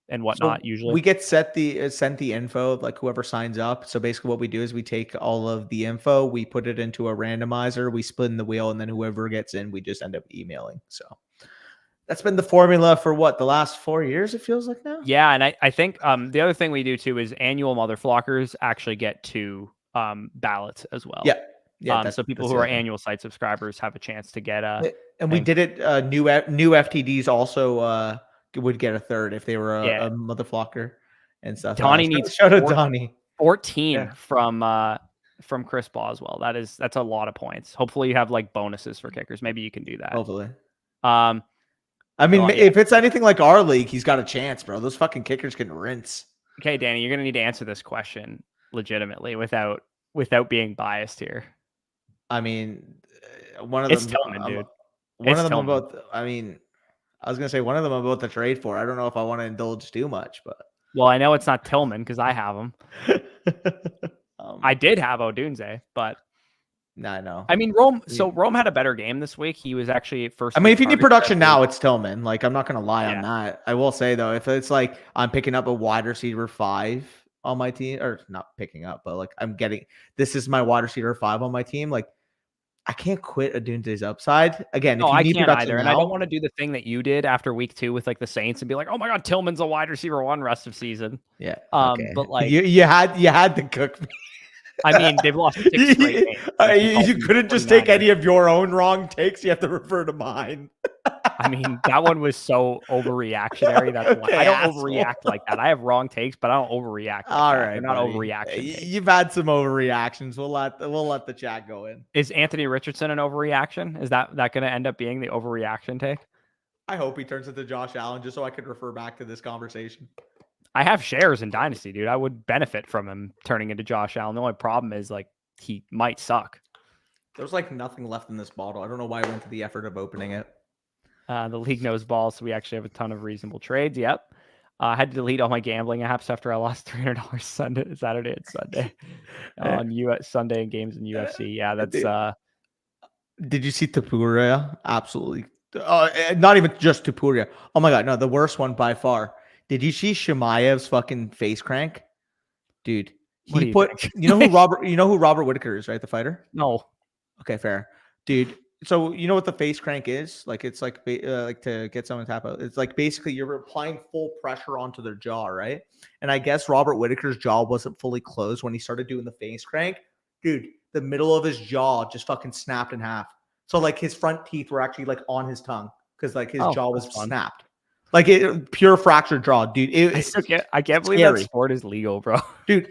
Speaker 2: and whatnot. So usually
Speaker 1: we get sent the info, like whoever signs up. So basically what we do is we take all of the info, we put it into a randomizer, we spin the wheel, and then whoever gets in, we just end up emailing. So that's been the formula for the last 4 years, it feels like now.
Speaker 2: Yeah. And I think the other thing we do too is annual mother flockers actually get 2 ballots as well.
Speaker 1: Yeah.
Speaker 2: So people who are annual site subscribers have a chance to get
Speaker 1: we did it new FTDs also would get a third if they were a mother flocker and stuff.
Speaker 2: Donnie needs
Speaker 1: shout out Donnie.
Speaker 2: 14 from Chris Boswell. That's a lot of points. Hopefully you have like bonuses for kickers. Maybe you can do that.
Speaker 1: Hopefully. I mean, if it's anything like our league, he's got a chance, bro. Those fucking kickers can rinse.
Speaker 2: Okay, Danny, you're gonna need to answer this question legitimately without being biased here.
Speaker 1: I mean, one of them.
Speaker 2: It's Tillman, dude.
Speaker 1: One of them about. I mean, I was gonna say one of them I'm about to trade for. I don't know if I want to indulge too much, but
Speaker 2: well, I know it's not Tillman because I have him. I did have Odunze, but
Speaker 1: no, I know.
Speaker 2: I mean, Rome. So Rome had a better game this week. He was actually first.
Speaker 1: I mean, if you need production now, it's Tillman. Like, I'm not gonna lie on that. I will say though, if it's like I'm picking up a wide receiver 5 on my team, or not picking up, but like this is my wide receiver 5 on my team. Like, I can't quit Aduntay's upside. Again,
Speaker 2: No,
Speaker 1: if you
Speaker 2: I
Speaker 1: need
Speaker 2: can't
Speaker 1: production
Speaker 2: either. And I don't
Speaker 1: now,
Speaker 2: want to do the thing that you did after week 2 with like the Saints and be like, oh my God, Tillman's a wide receiver 1 rest of season.
Speaker 1: yeah, okay.
Speaker 2: But like,
Speaker 1: You had to cook me.
Speaker 2: I mean, they've lost 6 straight games.
Speaker 1: You couldn't just take any of your own wrong takes. You have to refer to mine.
Speaker 2: I mean, that one was so overreactionary. That's why I don't overreact like that. I have wrong takes, but I don't overreact like
Speaker 1: All
Speaker 2: that.
Speaker 1: right,
Speaker 2: They're not
Speaker 1: buddy.
Speaker 2: overreaction takes.
Speaker 1: You've had some overreactions. We'll let the chat go in.
Speaker 2: Is Anthony Richardson an overreaction? Is that going to end up being the overreaction take?
Speaker 1: I hope he turns into Josh Allen just so I could refer back to this conversation.
Speaker 2: I have shares in Dynasty, dude. I would benefit from him turning into Josh Allen. The only problem is like he might suck.
Speaker 1: There's like nothing left in this bottle. I don't know why I went to the effort of opening it.
Speaker 2: The league knows balls, so we actually have a ton of reasonable trades. Yep. I had to delete all my gambling apps after I lost $300 Saturday and Sunday on Sunday and games in UFC. Yeah, that's.
Speaker 1: Did you see Topuria? Absolutely. Not even just Topuria. Oh my God, no, the worst one by far. Did you see Shemaev's fucking face crank, dude? He put. You know who Robert Whitaker is, right? The fighter.
Speaker 2: No.
Speaker 1: Okay, fair, dude. So you know what the face crank is? Like it's like to get someone to tap out. It's like basically you're applying full pressure onto their jaw, right? And I guess Robert Whitaker's jaw wasn't fully closed when he started doing the face crank. Dude, the middle of his jaw just fucking snapped in half. So like his front teeth were actually like on his tongue because like his jaw was snapped. Like pure fractured jaw, dude.
Speaker 2: I can't believe that sport is legal, bro.
Speaker 1: Dude,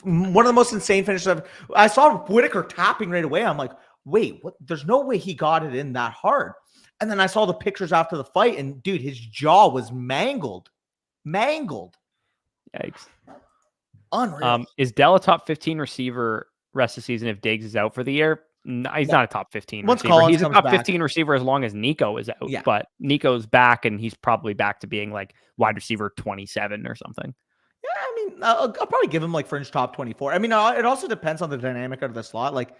Speaker 1: one of the most insane finishes ever. I saw Whitaker tapping right away. I'm like, wait, what? There's no way he got it in that hard. And then I saw the pictures after the fight, and dude, his jaw was mangled.
Speaker 2: Yikes.
Speaker 1: Unreal.
Speaker 2: Is Dell a top 15 receiver rest of the season if Diggs is out for the year? No, he's not a top 15 receiver. He's a top 15 receiver as long as Nico is out. Yeah. But Nico's back, and he's probably back to being like wide receiver 27 or something.
Speaker 1: Yeah, I mean, I'll probably give him like fringe top 24. I mean, it also depends on the dynamic of the slot. Like,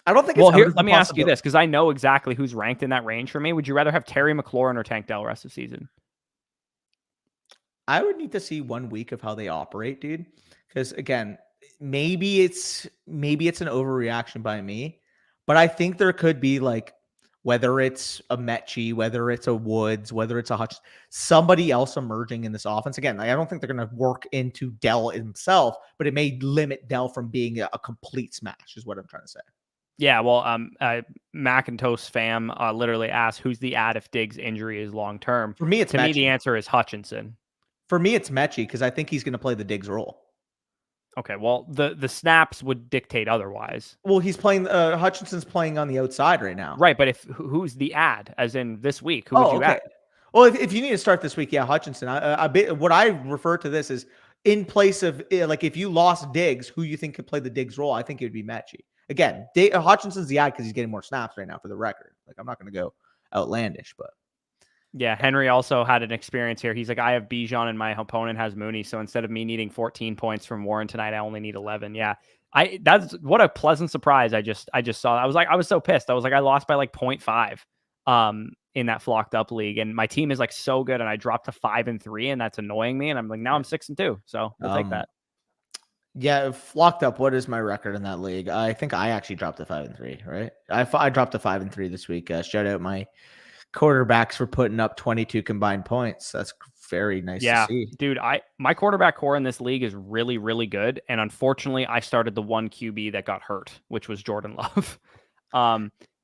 Speaker 1: I don't think.
Speaker 2: Well, here, let me ask you this, because I know exactly who's ranked in that range for me. Would you rather have Terry McLaurin or Tank Dell rest of the season?
Speaker 1: I would need to see 1 week of how they operate, dude. Because again, maybe it's an overreaction by me, but I think there could be like, whether it's a Mechie, whether it's a Woods, whether it's a Hutch, somebody else emerging in this offense. Again, I don't think they're going to work into Dell himself, but it may limit Dell from being a complete smash, is what I'm trying to say.
Speaker 2: Yeah, well, Macintosh fam literally asked, who's the ad if Diggs' injury is long term?
Speaker 1: For me, it's
Speaker 2: Mechie. The answer is Hutchinson.
Speaker 1: For me, it's Mechie because I think he's going to play the Diggs role.
Speaker 2: Okay, well, the snaps would dictate otherwise.
Speaker 1: Well, he's playing. Hutchinson's playing on the outside right now.
Speaker 2: Right, but who's the ad? As in this week, who would you add?
Speaker 1: Well, if you need to start this week, yeah, Hutchinson. What I refer to this is in place of like if you lost Diggs, who you think could play the Diggs role? I think it would be Mechie. Again, Hutchinson's the ad because he's getting more snaps right now. For the record, like I'm not going to go outlandish, but.
Speaker 2: Yeah, Henry also had an experience here. He's like, I have Bijan and my opponent has Mooney. So instead of me needing 14 points from Warren tonight, I only need 11. Yeah, that's what a pleasant surprise. I just saw. I was so pissed. I was like, I lost by like 0.5 in that flocked up league, and my team is like so good, and I dropped to 5-3, and that's annoying me. And I'm like, now I'm 6-2, so we'll take that.
Speaker 1: Yeah, flocked up. What is my record in that league? I think I actually dropped to 5-3. Right, I dropped to 5-3 this week. Shout out my quarterbacks for putting up 22 combined points. That's very nice to see.
Speaker 2: Dude, my quarterback core in this league is really, really good. And unfortunately, I started the one QB that got hurt, which was Jordan Love.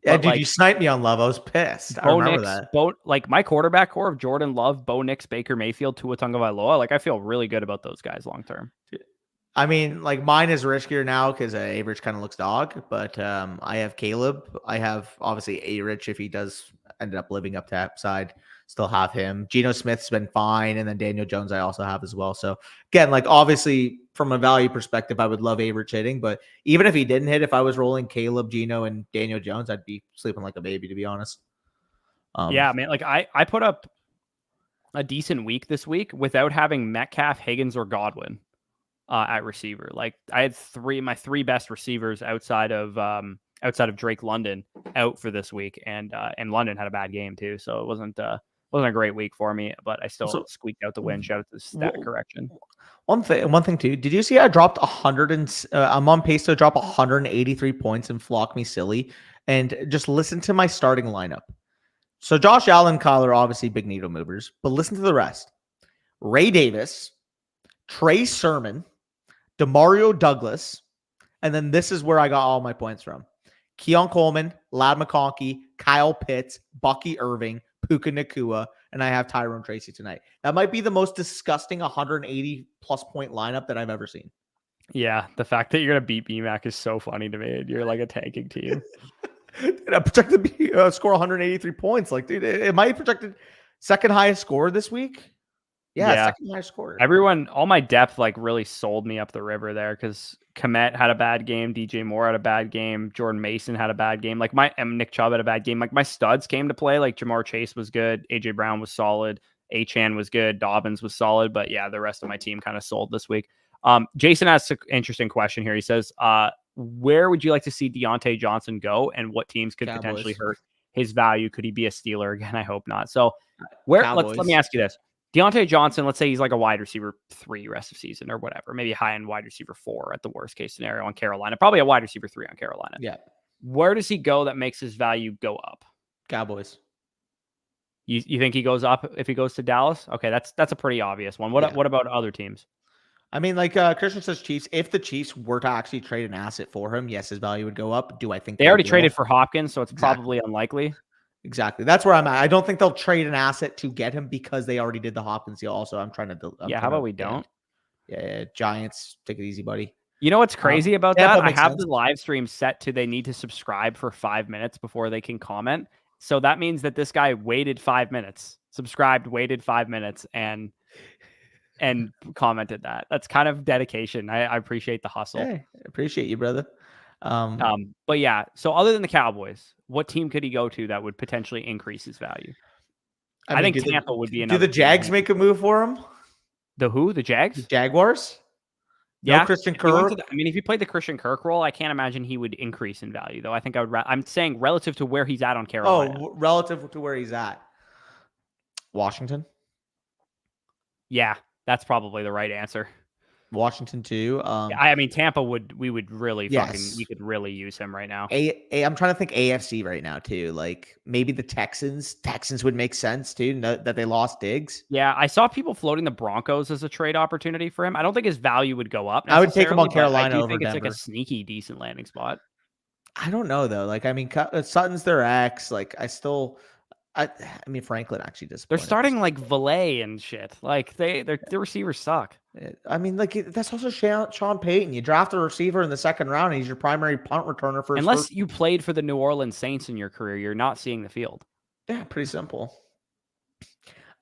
Speaker 1: Yeah, dude, you sniped me on Love. I was pissed. I remember that.
Speaker 2: Like my quarterback core of Jordan Love, Bo Nix, Baker Mayfield, Tua Tagovailoa. Like I feel really good about those guys long term.
Speaker 1: I mean, like mine is riskier now because Average kind of looks dog, but I have Caleb. I have obviously A-Rich if he does ended up living up to upside. Still have him. Geno Smith's been fine, and then Daniel Jones I also have as well. So again, like obviously from a value perspective, I would love A-Rich hitting, but even if he didn't hit, if I was rolling Caleb, Geno, and Daniel Jones, I'd be sleeping like a baby, to be honest.
Speaker 2: Yeah, man. Like I put up a decent week this week without having Metcalf, Higgins, or Godwin at receiver. Like I had my three best receivers outside of Drake London out for this week, and London had a bad game too, so it wasn't Wasn't a great week for me, but I still
Speaker 1: So
Speaker 2: squeaked out the win. Shout out to the stat
Speaker 1: w-
Speaker 2: correction.
Speaker 1: one thing too. Did you see I dropped 100 and I'm on pace to drop 183 points and flock me silly? And just listen to my starting lineup. So Josh Allen, Kyler, obviously big needle movers, but listen to the rest: Ray Davis, Trey Sermon, Demario Douglas, and then this is where I got all my points from: Keon Coleman, Ladd McConkey, Kyle Pitts, Bucky Irving, Puka Nakua, and I have Tyrone Tracy tonight. That might be the most disgusting 180 plus point lineup that I've ever seen.
Speaker 2: Yeah, the fact that you're gonna beat BMAC is so funny to me. You're like a tanking team.
Speaker 1: Dude, I projected to score 183 points. Like, dude, am I projected second highest score this week? Yeah, second highest score.
Speaker 2: Everyone, all my depth like really sold me up the river there because Komet had a bad game, DJ Moore had a bad game, Jordan Mason had a bad game. Like Nick Chubb had a bad game. Like my studs came to play. Like Jamar Chase was good, AJ Brown was solid, Achan was good, Dobbins was solid. But yeah, the rest of my team kind of sold this week. Jason asks an interesting question here. He says, where would you like to see Deontay Johnson go, and what teams could potentially hurt his value? Could he be a Steeler again? I hope not. So let me ask you this. Deontay Johnson, let's say he's like a wide receiver 3 rest of season or whatever, maybe a high-end wide receiver 4 at the worst case scenario on Carolina, probably a wide receiver 3 on Carolina.
Speaker 1: Yeah.
Speaker 2: Where does he go that makes his value go up?
Speaker 1: Cowboys.
Speaker 2: You think he goes up if he goes to Dallas? Okay, that's a pretty obvious one. What about other teams?
Speaker 1: I mean, like Christian says, Chiefs. If the Chiefs were to actually trade an asset for him, yes, his value would go up. Do I think
Speaker 2: they already traded for Hopkins, so it's probably unlikely.
Speaker 1: Exactly. That's where I'm at. I don't think they'll trade an asset to get him because they already did the Hopkins deal. Also, I'm trying to.
Speaker 2: How about we don't?
Speaker 1: Yeah, Giants, take it easy, buddy.
Speaker 2: You know what's crazy about that? I have the live stream set to they need to subscribe for 5 minutes before they can comment. So that means that this guy waited 5 minutes, subscribed, waited 5 minutes, and commented that. That's kind of dedication. I appreciate the hustle.
Speaker 1: Hey, appreciate you, brother.
Speaker 2: But yeah, so other than the Cowboys, what team could he go to that would potentially increase his value? I think Tampa would be another.
Speaker 1: Do the Jags make a move for him?
Speaker 2: The who? The Jags?
Speaker 1: The Jaguars?
Speaker 2: Yeah,
Speaker 1: Christian Kirk.
Speaker 2: If he played the Christian Kirk role, I can't imagine he would increase in value, though. I think I would. I'm saying relative to where he's at on Carolina.
Speaker 1: Oh, relative to where he's at. Washington.
Speaker 2: Yeah, that's probably the right answer.
Speaker 1: Washington too.
Speaker 2: I mean, Tampa we could really we could really use him right now.
Speaker 1: I'm trying to think AFC right now too. Like maybe the Texans would make sense too. That they lost Diggs.
Speaker 2: Yeah, I saw people floating the Broncos as a trade opportunity for him. I don't think his value would go up.
Speaker 1: I would take him on Carolina over
Speaker 2: Denver.
Speaker 1: Denver.
Speaker 2: It's like a sneaky decent landing spot.
Speaker 1: I don't know though. Like I mean, Sutton's their ex. Like I mean, Franklin actually does.
Speaker 2: They're starting like Valet and shit. Like their receivers suck.
Speaker 1: I mean, like that's also Sean Payton. You draft a receiver in the second round, and he's your primary punt returner for.
Speaker 2: Unless you played for the New Orleans Saints in your career, you're not seeing the field.
Speaker 1: Yeah, pretty simple.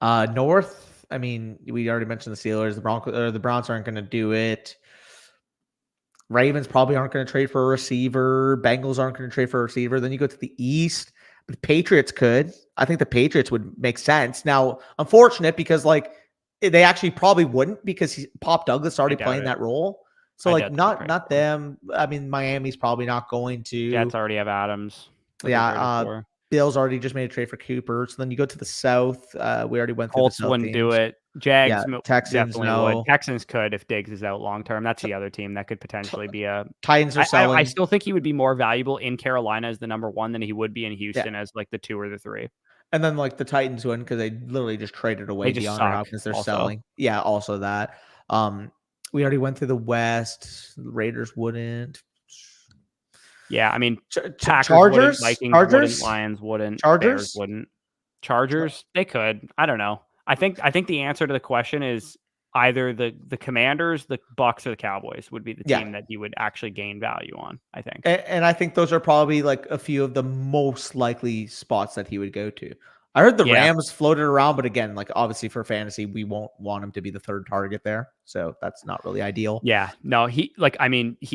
Speaker 1: North. I mean, we already mentioned the Steelers. The Browns aren't going to do it. Ravens probably aren't going to trade for a receiver. Bengals aren't going to trade for a receiver. Then you go to the East. The Patriots could. I think the Patriots would make sense. Now, unfortunate because like they actually probably wouldn't because Pop Douglas already playing that role. So like not them. I mean, Miami's probably not going to.
Speaker 2: Jets already have Adams.
Speaker 1: Yeah. Bills already just made a trade for Cooper. So then you go to the South. We already went through.
Speaker 2: Colts wouldn't do it. Jags,
Speaker 1: Texans, no.
Speaker 2: Would. Texans could if Diggs is out long term. That's the other team that could potentially be a.
Speaker 1: Titans are selling.
Speaker 2: I still think he would be more valuable in Carolina as the number 1 than he would be in Houston as like the 2 or the 3.
Speaker 1: And then like the Titans wouldn't because they literally just traded away DeAndre Hopkins. They're selling. Yeah, also that. We already went through the West. The Raiders wouldn't.
Speaker 2: Yeah, I mean,
Speaker 1: Chargers,
Speaker 2: Vikings wouldn't, Lions wouldn't,
Speaker 1: Chargers
Speaker 2: Bears wouldn't. Chargers, they could. I don't know. I think the answer to the question is either the Commanders, the Bucks, or the Cowboys would be the team that you would actually gain value on, I think.
Speaker 1: And I think those are probably like a few of the most likely spots that he would go to. I heard the Rams floated around, but again, like obviously for fantasy, we won't want him to be the third target there. so that's not really ideal.
Speaker 2: Yeah, no, he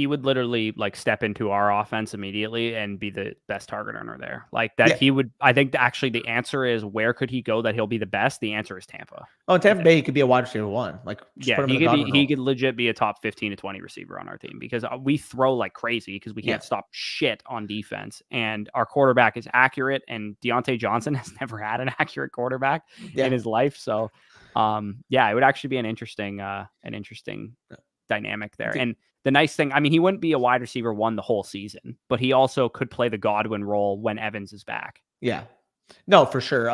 Speaker 2: would literally like step into our offense immediately and be the best target earner there. Like that,
Speaker 1: Yeah.
Speaker 2: he would. I think actually the answer is where could he go that he'll be the best? The answer is Tampa.
Speaker 1: Oh, in Tampa Bay, he could be a wide receiver 1. Like, just put him in the Godwin role.
Speaker 2: He could legit be a top 15 to 20 receiver on our team because we throw like crazy because we can't stop shit on defense, and our quarterback is accurate. And Deontay Johnson has never had an accurate quarterback in his life, so. It would actually be an interesting dynamic there. And the nice thing, I mean, he wouldn't be a wide receiver 1 the whole season, but he also could play the Godwin role when Evans is back.
Speaker 1: Yeah, no, for sure.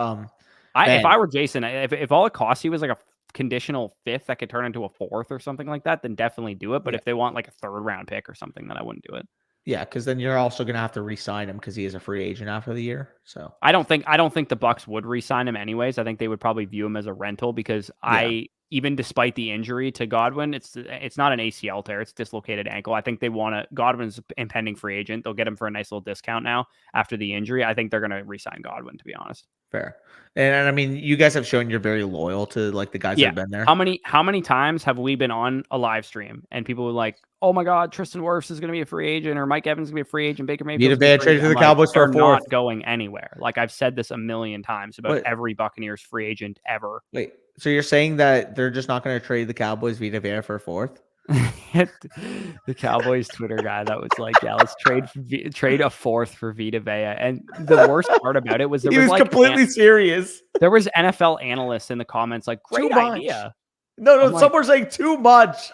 Speaker 2: If I were Jason, if all it costs you was like a conditional 5th that could turn into a 4th or something like that, then definitely do it. But if they want like a 3rd round pick or something, then I wouldn't do it.
Speaker 1: Yeah, because then you're also going to have to re-sign him because he is a free agent after the year. So
Speaker 2: I don't think the Bucs would re-sign him anyways. I think they would probably view him as a rental because even despite the injury to Godwin, it's not an ACL tear, it's dislocated ankle. I think they want to. Godwin's impending free agent. They'll get him for a nice little discount now after the injury. I think they're going to re-sign Godwin, to be honest.
Speaker 1: Fair. And I mean, you guys have shown you're very loyal to like the guys that have been there.
Speaker 2: How many times have we been on a live stream and people were like, "Oh my God, Tristan Wirfs is going to be a free agent, or Mike Evans is going to be a free agent, Baker Mayfield."
Speaker 1: Vita Vea traded to the Cowboys for a 4th.
Speaker 2: Not going anywhere. Like I've said this a million times about every Buccaneers free agent ever.
Speaker 1: Wait, so you're saying that they're just not going to trade the Cowboys Vita Vea for a 4th?
Speaker 2: The Cowboys Twitter guy that was like, "Yeah, let's trade a 4th for Vita Vea." And the worst part about it was
Speaker 1: he was like, completely serious.
Speaker 2: There was NFL analysts in the comments like, "Great idea."
Speaker 1: No, some were saying too much.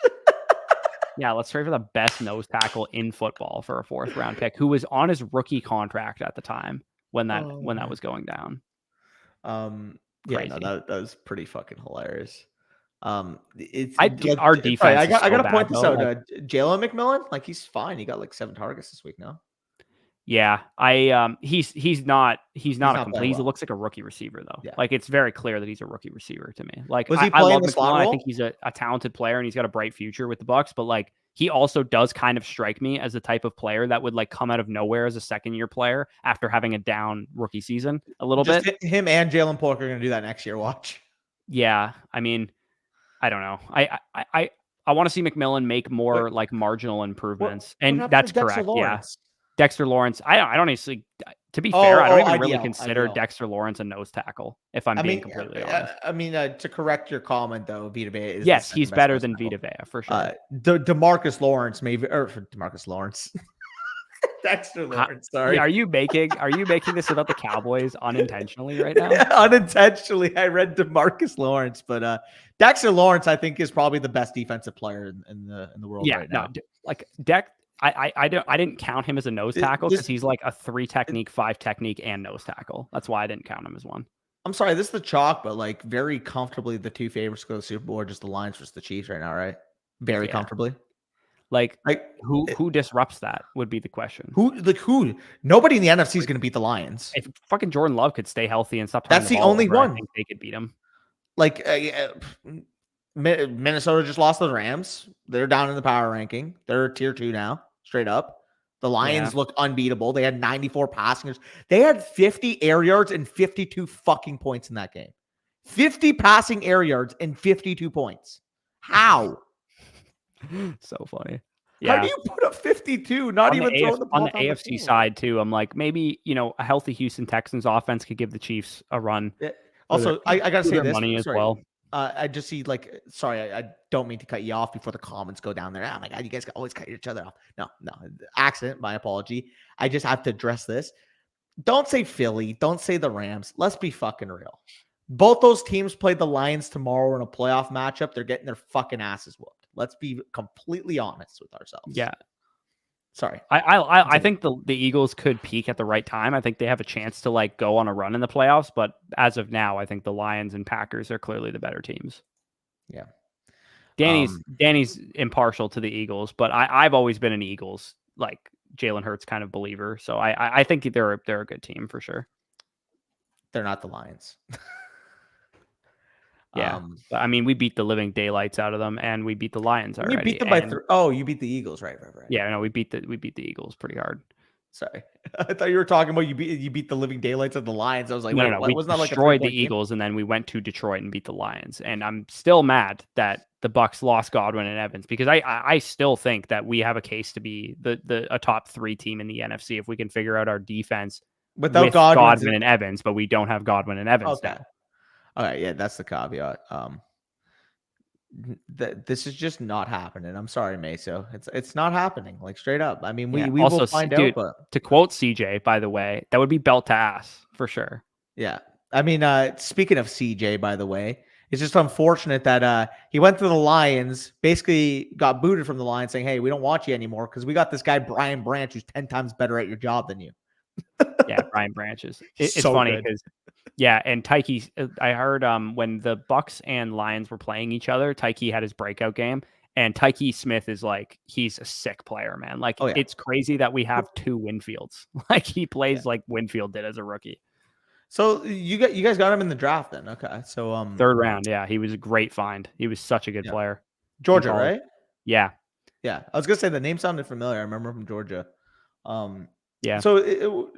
Speaker 2: Yeah, let's trade for the best nose tackle in football for a 4th round pick who was on his rookie contract at the time when that was going down.
Speaker 1: Yeah, no, that was pretty fucking hilarious. It's
Speaker 2: our defense.
Speaker 1: Sorry, I got to point this out. Jalen McMillan, like he's fine. He got like 7 targets this week now.
Speaker 2: Yeah, he's not a complete. He looks like a rookie receiver though. Yeah. Like it's very clear that he's a rookie receiver to me. Like
Speaker 1: was he playing the slot role?
Speaker 2: I think he's a talented player and he's got a bright future with the Bucs. But like he also does kind of strike me as the type of player that would like come out of nowhere as a 2nd-year player after having a down rookie season a little bit.
Speaker 1: Him and Jalen Polk are going to do that next year. Watch.
Speaker 2: Yeah, I mean, I don't know. I want to see McMillan make more like marginal improvements, and that's correct. Yeah. Dexter Lawrence, I don't honestly, to be fair, I don't even really consider Dexter Lawrence a nose tackle, if I'm being completely honest.
Speaker 1: I mean, to correct your comment, though, Vita Vea is...
Speaker 2: Yes, he's better than Vita Vea, for sure.
Speaker 1: DeMarcus Lawrence, maybe... Or DeMarcus Lawrence. Dexter Lawrence, sorry.
Speaker 2: Yeah, are you making this about the Cowboys unintentionally right now?
Speaker 1: Yeah, unintentionally. I read DeMarcus Lawrence, but Dexter Lawrence, I think, is probably the best defensive player in the world right now.
Speaker 2: Like, I didn't count him as a nose tackle because he's like a 3 technique, 5 technique, and nose tackle. That's why I didn't count him as one.
Speaker 1: I'm sorry, this is the chalk, but like very comfortably, the 2 favorites to go to the Super Bowl are just the Lions versus the Chiefs right now, right? Very comfortably.
Speaker 2: Like who disrupts that would be the question.
Speaker 1: Who? Nobody in the NFC is going to beat the Lions.
Speaker 2: If fucking Jordan Love could stay healthy and stop,
Speaker 1: that's the only one.
Speaker 2: I think they could beat him.
Speaker 1: Like Minnesota just lost to the Rams. They're down in the power ranking. They're tier 2 now, straight up. The Lions look unbeatable. They had 94 passing yards. They had 50 air yards and 52 fucking points in that game. 50 passing air yards and 52 points. How?
Speaker 2: So funny.
Speaker 1: Yeah. How do you put up 52? Not even throwing the ball
Speaker 2: on the AFC side too. I'm like, maybe a healthy Houston Texans offense could give the Chiefs a run.
Speaker 1: Yeah. Also, I gotta say this
Speaker 2: money as well.
Speaker 1: I just see I don't mean to cut you off before the comments go down there. Oh my God, you guys always cut each other off. No, accident. My apology. I just have to address this. Don't say Philly. Don't say the Rams. Let's be fucking real. Both those teams play the Lions tomorrow in a playoff matchup. They're getting their fucking asses whooped. Let's be completely honest with ourselves.
Speaker 2: Yeah.
Speaker 1: Sorry.
Speaker 2: I think the Eagles could peak at the right time. I think they have a chance to go on a run in the playoffs, but as of now, I think the Lions and Packers are clearly the better teams.
Speaker 1: Yeah.
Speaker 2: Danny's impartial to the Eagles, but I've always been an Eagles Jalen Hurts kind of believer. So I think they're a good team for sure.
Speaker 1: They're not the Lions.
Speaker 2: Yeah, but I mean, we beat the living daylights out of them, and we beat the Lions already.
Speaker 1: You beat them by 3. Oh, you beat the Eagles, right?
Speaker 2: Yeah, no, we beat the Eagles pretty hard.
Speaker 1: Sorry. I thought you were talking about you beat the living daylights of the Lions. I was like, wait,
Speaker 2: No.
Speaker 1: what?
Speaker 2: We
Speaker 1: Wasn't that like a
Speaker 2: destroyed the
Speaker 1: 3-point game?
Speaker 2: Eagles, and then we went to Detroit and beat the Lions. And I'm still mad that the Bucks lost Godwin and Evans, because I still think that we have a case to be a top 3 team in the NFC if we can figure out our defense
Speaker 1: Without
Speaker 2: with
Speaker 1: Godwin's
Speaker 2: Godwin and Evans, but we don't have Godwin and Evans
Speaker 1: okay.
Speaker 2: now.
Speaker 1: All right, yeah, that's the caveat. This is just not happening. I'm sorry, Meso. It's not happening. Like straight up. I mean, we
Speaker 2: Also,
Speaker 1: will find
Speaker 2: dude,
Speaker 1: out. But
Speaker 2: to quote CJ, by the way, that would be belt to ass for sure.
Speaker 1: yeah, I mean, speaking of CJ, by the way, it's just unfortunate that he went to the Lions, basically got booted from the Lions, saying, "Hey, we don't want you anymore because we got this guy Brian Branch who's 10 times better at your job than you."
Speaker 2: Yeah, Brian Branches. It's
Speaker 1: So
Speaker 2: funny
Speaker 1: good.
Speaker 2: because and Tyke, I heard when the Bucks and Lions were playing each other, Tyke had his breakout game, and Tyke Smith is like, he's a sick player, man. Like,
Speaker 1: Oh, yeah.
Speaker 2: it's crazy that we have 2 Winfields. Like, he plays like Winfield did as a rookie.
Speaker 1: So you guys got him in the draft then. Okay. So
Speaker 2: 3rd round, yeah, he was a great find. He was such a good player.
Speaker 1: Georgia, right?
Speaker 2: Yeah.
Speaker 1: Yeah. I was gonna say the name sounded familiar. I remember from Georgia.
Speaker 2: Yeah.
Speaker 1: So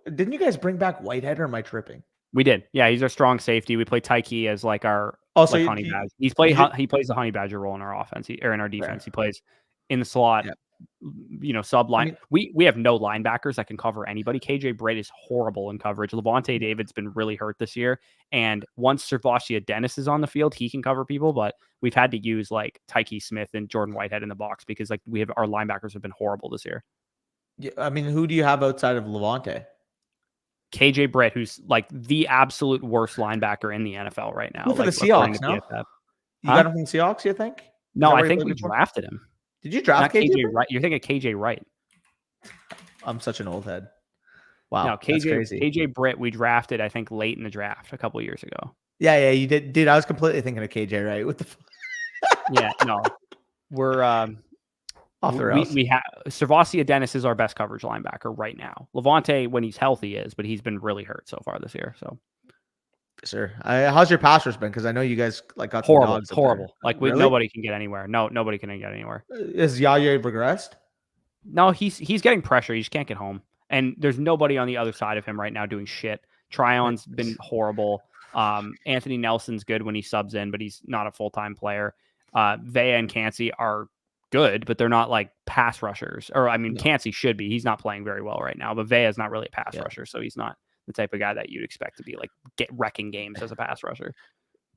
Speaker 1: didn't you guys bring back Whitehead, or am I tripping?
Speaker 2: We did. Yeah, he's our strong safety. We play Tyke as like our honey badger. He plays the honey badger role in our offense or in our defense. He plays in the slot, sub line.
Speaker 1: I mean,
Speaker 2: we have no linebackers that can cover anybody. KJ Britt is horrible in coverage. Levante David's been really hurt this year. And once Servatia Dennis is on the field, he can cover people, but we've had to use like Tyke Smith and Jordan Whitehead in the box because like our linebackers have been horrible this year.
Speaker 1: Yeah, I mean, who do you have outside of Levante?
Speaker 2: KJ Britt, who's like the absolute worst linebacker in the NFL right now.
Speaker 1: For
Speaker 2: like,
Speaker 1: the Seahawks, no?
Speaker 2: PFF.
Speaker 1: You got him from the Seahawks, you think?
Speaker 2: No, I think we drafted him.
Speaker 1: Did you draft
Speaker 2: KJ Wright? You're thinking KJ Wright.
Speaker 1: I'm such an old head. Wow.
Speaker 2: No, KJ Britt, we drafted, I think, late in the draft a couple years ago.
Speaker 1: Yeah, you did. Dude, I was completely thinking of KJ Wright. What the
Speaker 2: Yeah, no. We're
Speaker 1: off the rails.
Speaker 2: We have Servatia Dennis is our best coverage linebacker right now. Levante, when he's healthy, is, but he's been really hurt so far this year. So,
Speaker 1: sir, how's your pass rush been? Because I know you guys like got
Speaker 2: horrible. Like
Speaker 1: really?
Speaker 2: Nobody can get anywhere. No, nobody can get anywhere.
Speaker 1: Is Yaya regressed?
Speaker 2: No, he's getting pressure. He just can't get home, and there's nobody on the other side of him right now doing shit. Tryon's been horrible. Anthony Nelson's good when he subs in, but he's not a full-time player. Vea and Cansey are good, but they're not like pass rushers. Or I mean, Cansey should be. He's not playing very well right now, but Vea is not really a pass rusher, so he's not the type of guy that you'd expect to be like wrecking games as a pass rusher.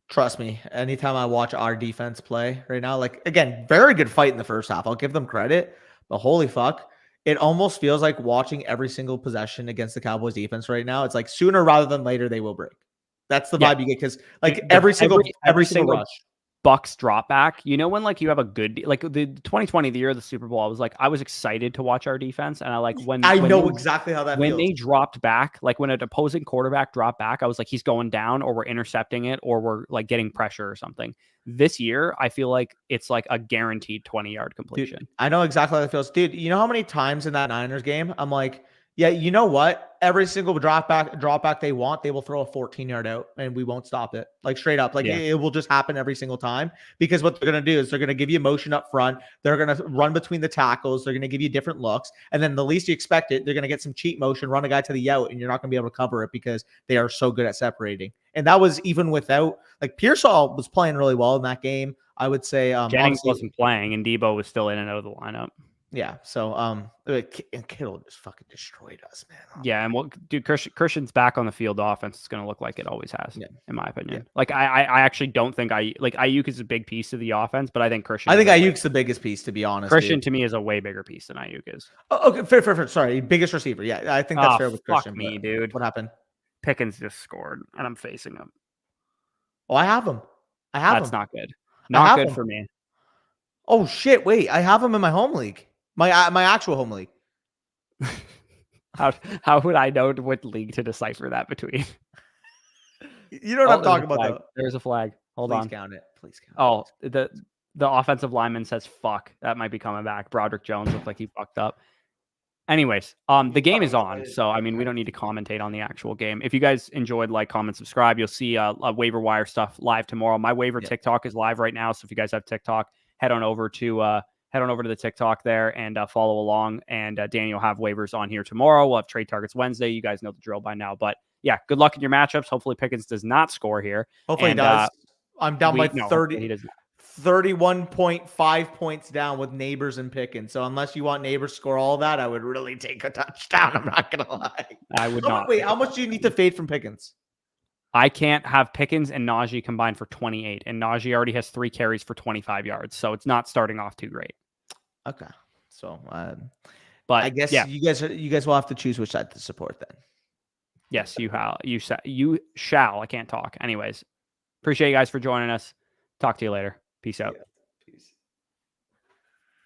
Speaker 1: Trust me, anytime I watch our defense play right now, like again, very good fight in the first half. I'll give them credit, but holy fuck, it almost feels like watching every single possession against the Cowboys defense right now. It's like sooner rather than later they will break. That's the vibe you get because like every single rush.
Speaker 2: Bucks drop back. You know, when like you have a good, like the 2020, the year of the Super Bowl, I was excited to watch our defense. And I know
Speaker 1: exactly how that
Speaker 2: when
Speaker 1: feels.
Speaker 2: They dropped back, like when an opposing quarterback dropped back, I was like, he's going down or we're intercepting it or we're like getting pressure or something. This year, I feel like it's like a guaranteed 20-yard completion.
Speaker 1: Dude, I know exactly how that feels. Dude, you know how many times in that Niners game, I'm like, yeah, you know what? Every single drop back they want, they will throw a 14-yard out and we won't stop it. Like straight up. Like it will just happen every single time because what they're going to do is they're going to give you motion up front. They're going to run between the tackles. They're going to give you different looks. And then the least you expect it, they're going to get some cheat motion, run a guy to the out, and you're not going to be able to cover it because they are so good at separating. And that was even without like Pearsall was playing really well in that game. I would say
Speaker 2: Jennings wasn't playing and Debo was still in and out of the lineup.
Speaker 1: Yeah, so and Kittle just fucking destroyed us, man.
Speaker 2: Yeah, and dude, Christian's back on the field. Offense is going to look like it always has, in my opinion. Like I actually don't think Aiyuk is a big piece of the offense, but I think Christian.
Speaker 1: I think Ayuk's the biggest piece, to be honest.
Speaker 2: Christian to me is a way bigger piece than Aiyuk is.
Speaker 1: Oh, okay, fair. Sorry, biggest receiver. Yeah, I think that's fair with Christian.
Speaker 2: Fuck me, dude.
Speaker 1: What happened?
Speaker 2: Pickens just scored, and I'm facing him.
Speaker 1: Oh, I have him.
Speaker 2: That's not good. Not good for me.
Speaker 1: Oh shit! Wait, I have him in my home league. My actual home league.
Speaker 2: How would I know what league to decipher that between?
Speaker 1: You know what I'm talking about, though.
Speaker 2: There's a flag. Hold on.
Speaker 1: Please count it.
Speaker 2: Oh, the offensive lineman says fuck. That might be coming back. Broderick Jones looked like he fucked up. Anyways, the game is on, so I mean we don't need to commentate on the actual game. If you guys enjoyed, like, comment, subscribe. You'll see a waiver wire stuff live tomorrow. My waiver TikTok is live right now, so if you guys have TikTok, head on over to head on over to the TikTok there and follow along. And Danny will have waivers on here tomorrow. We'll have trade targets Wednesday. You guys know the drill by now. But yeah, good luck in your matchups. Hopefully Pickens does not score here.
Speaker 1: Hopefully
Speaker 2: and,
Speaker 1: he does. I'm down by
Speaker 2: no, he does not.
Speaker 1: 31.5 points down with Neighbors and Pickens. So unless you want Neighbors to score all that, I would really take a touchdown. I'm not going to lie.
Speaker 2: I would not.
Speaker 1: Wait, how much do you need to fade from Pickens?
Speaker 2: I can't have Pickens and Najee combined for 28, and Najee already has 3 carries for 25 yards, so it's not starting off too great.
Speaker 1: Okay, so
Speaker 2: but
Speaker 1: I guess you guys will have to choose which side to support then.
Speaker 2: Yes, you shall. I can't talk. Anyways, appreciate you guys for joining us. Talk to you later. Peace out.
Speaker 1: Yeah.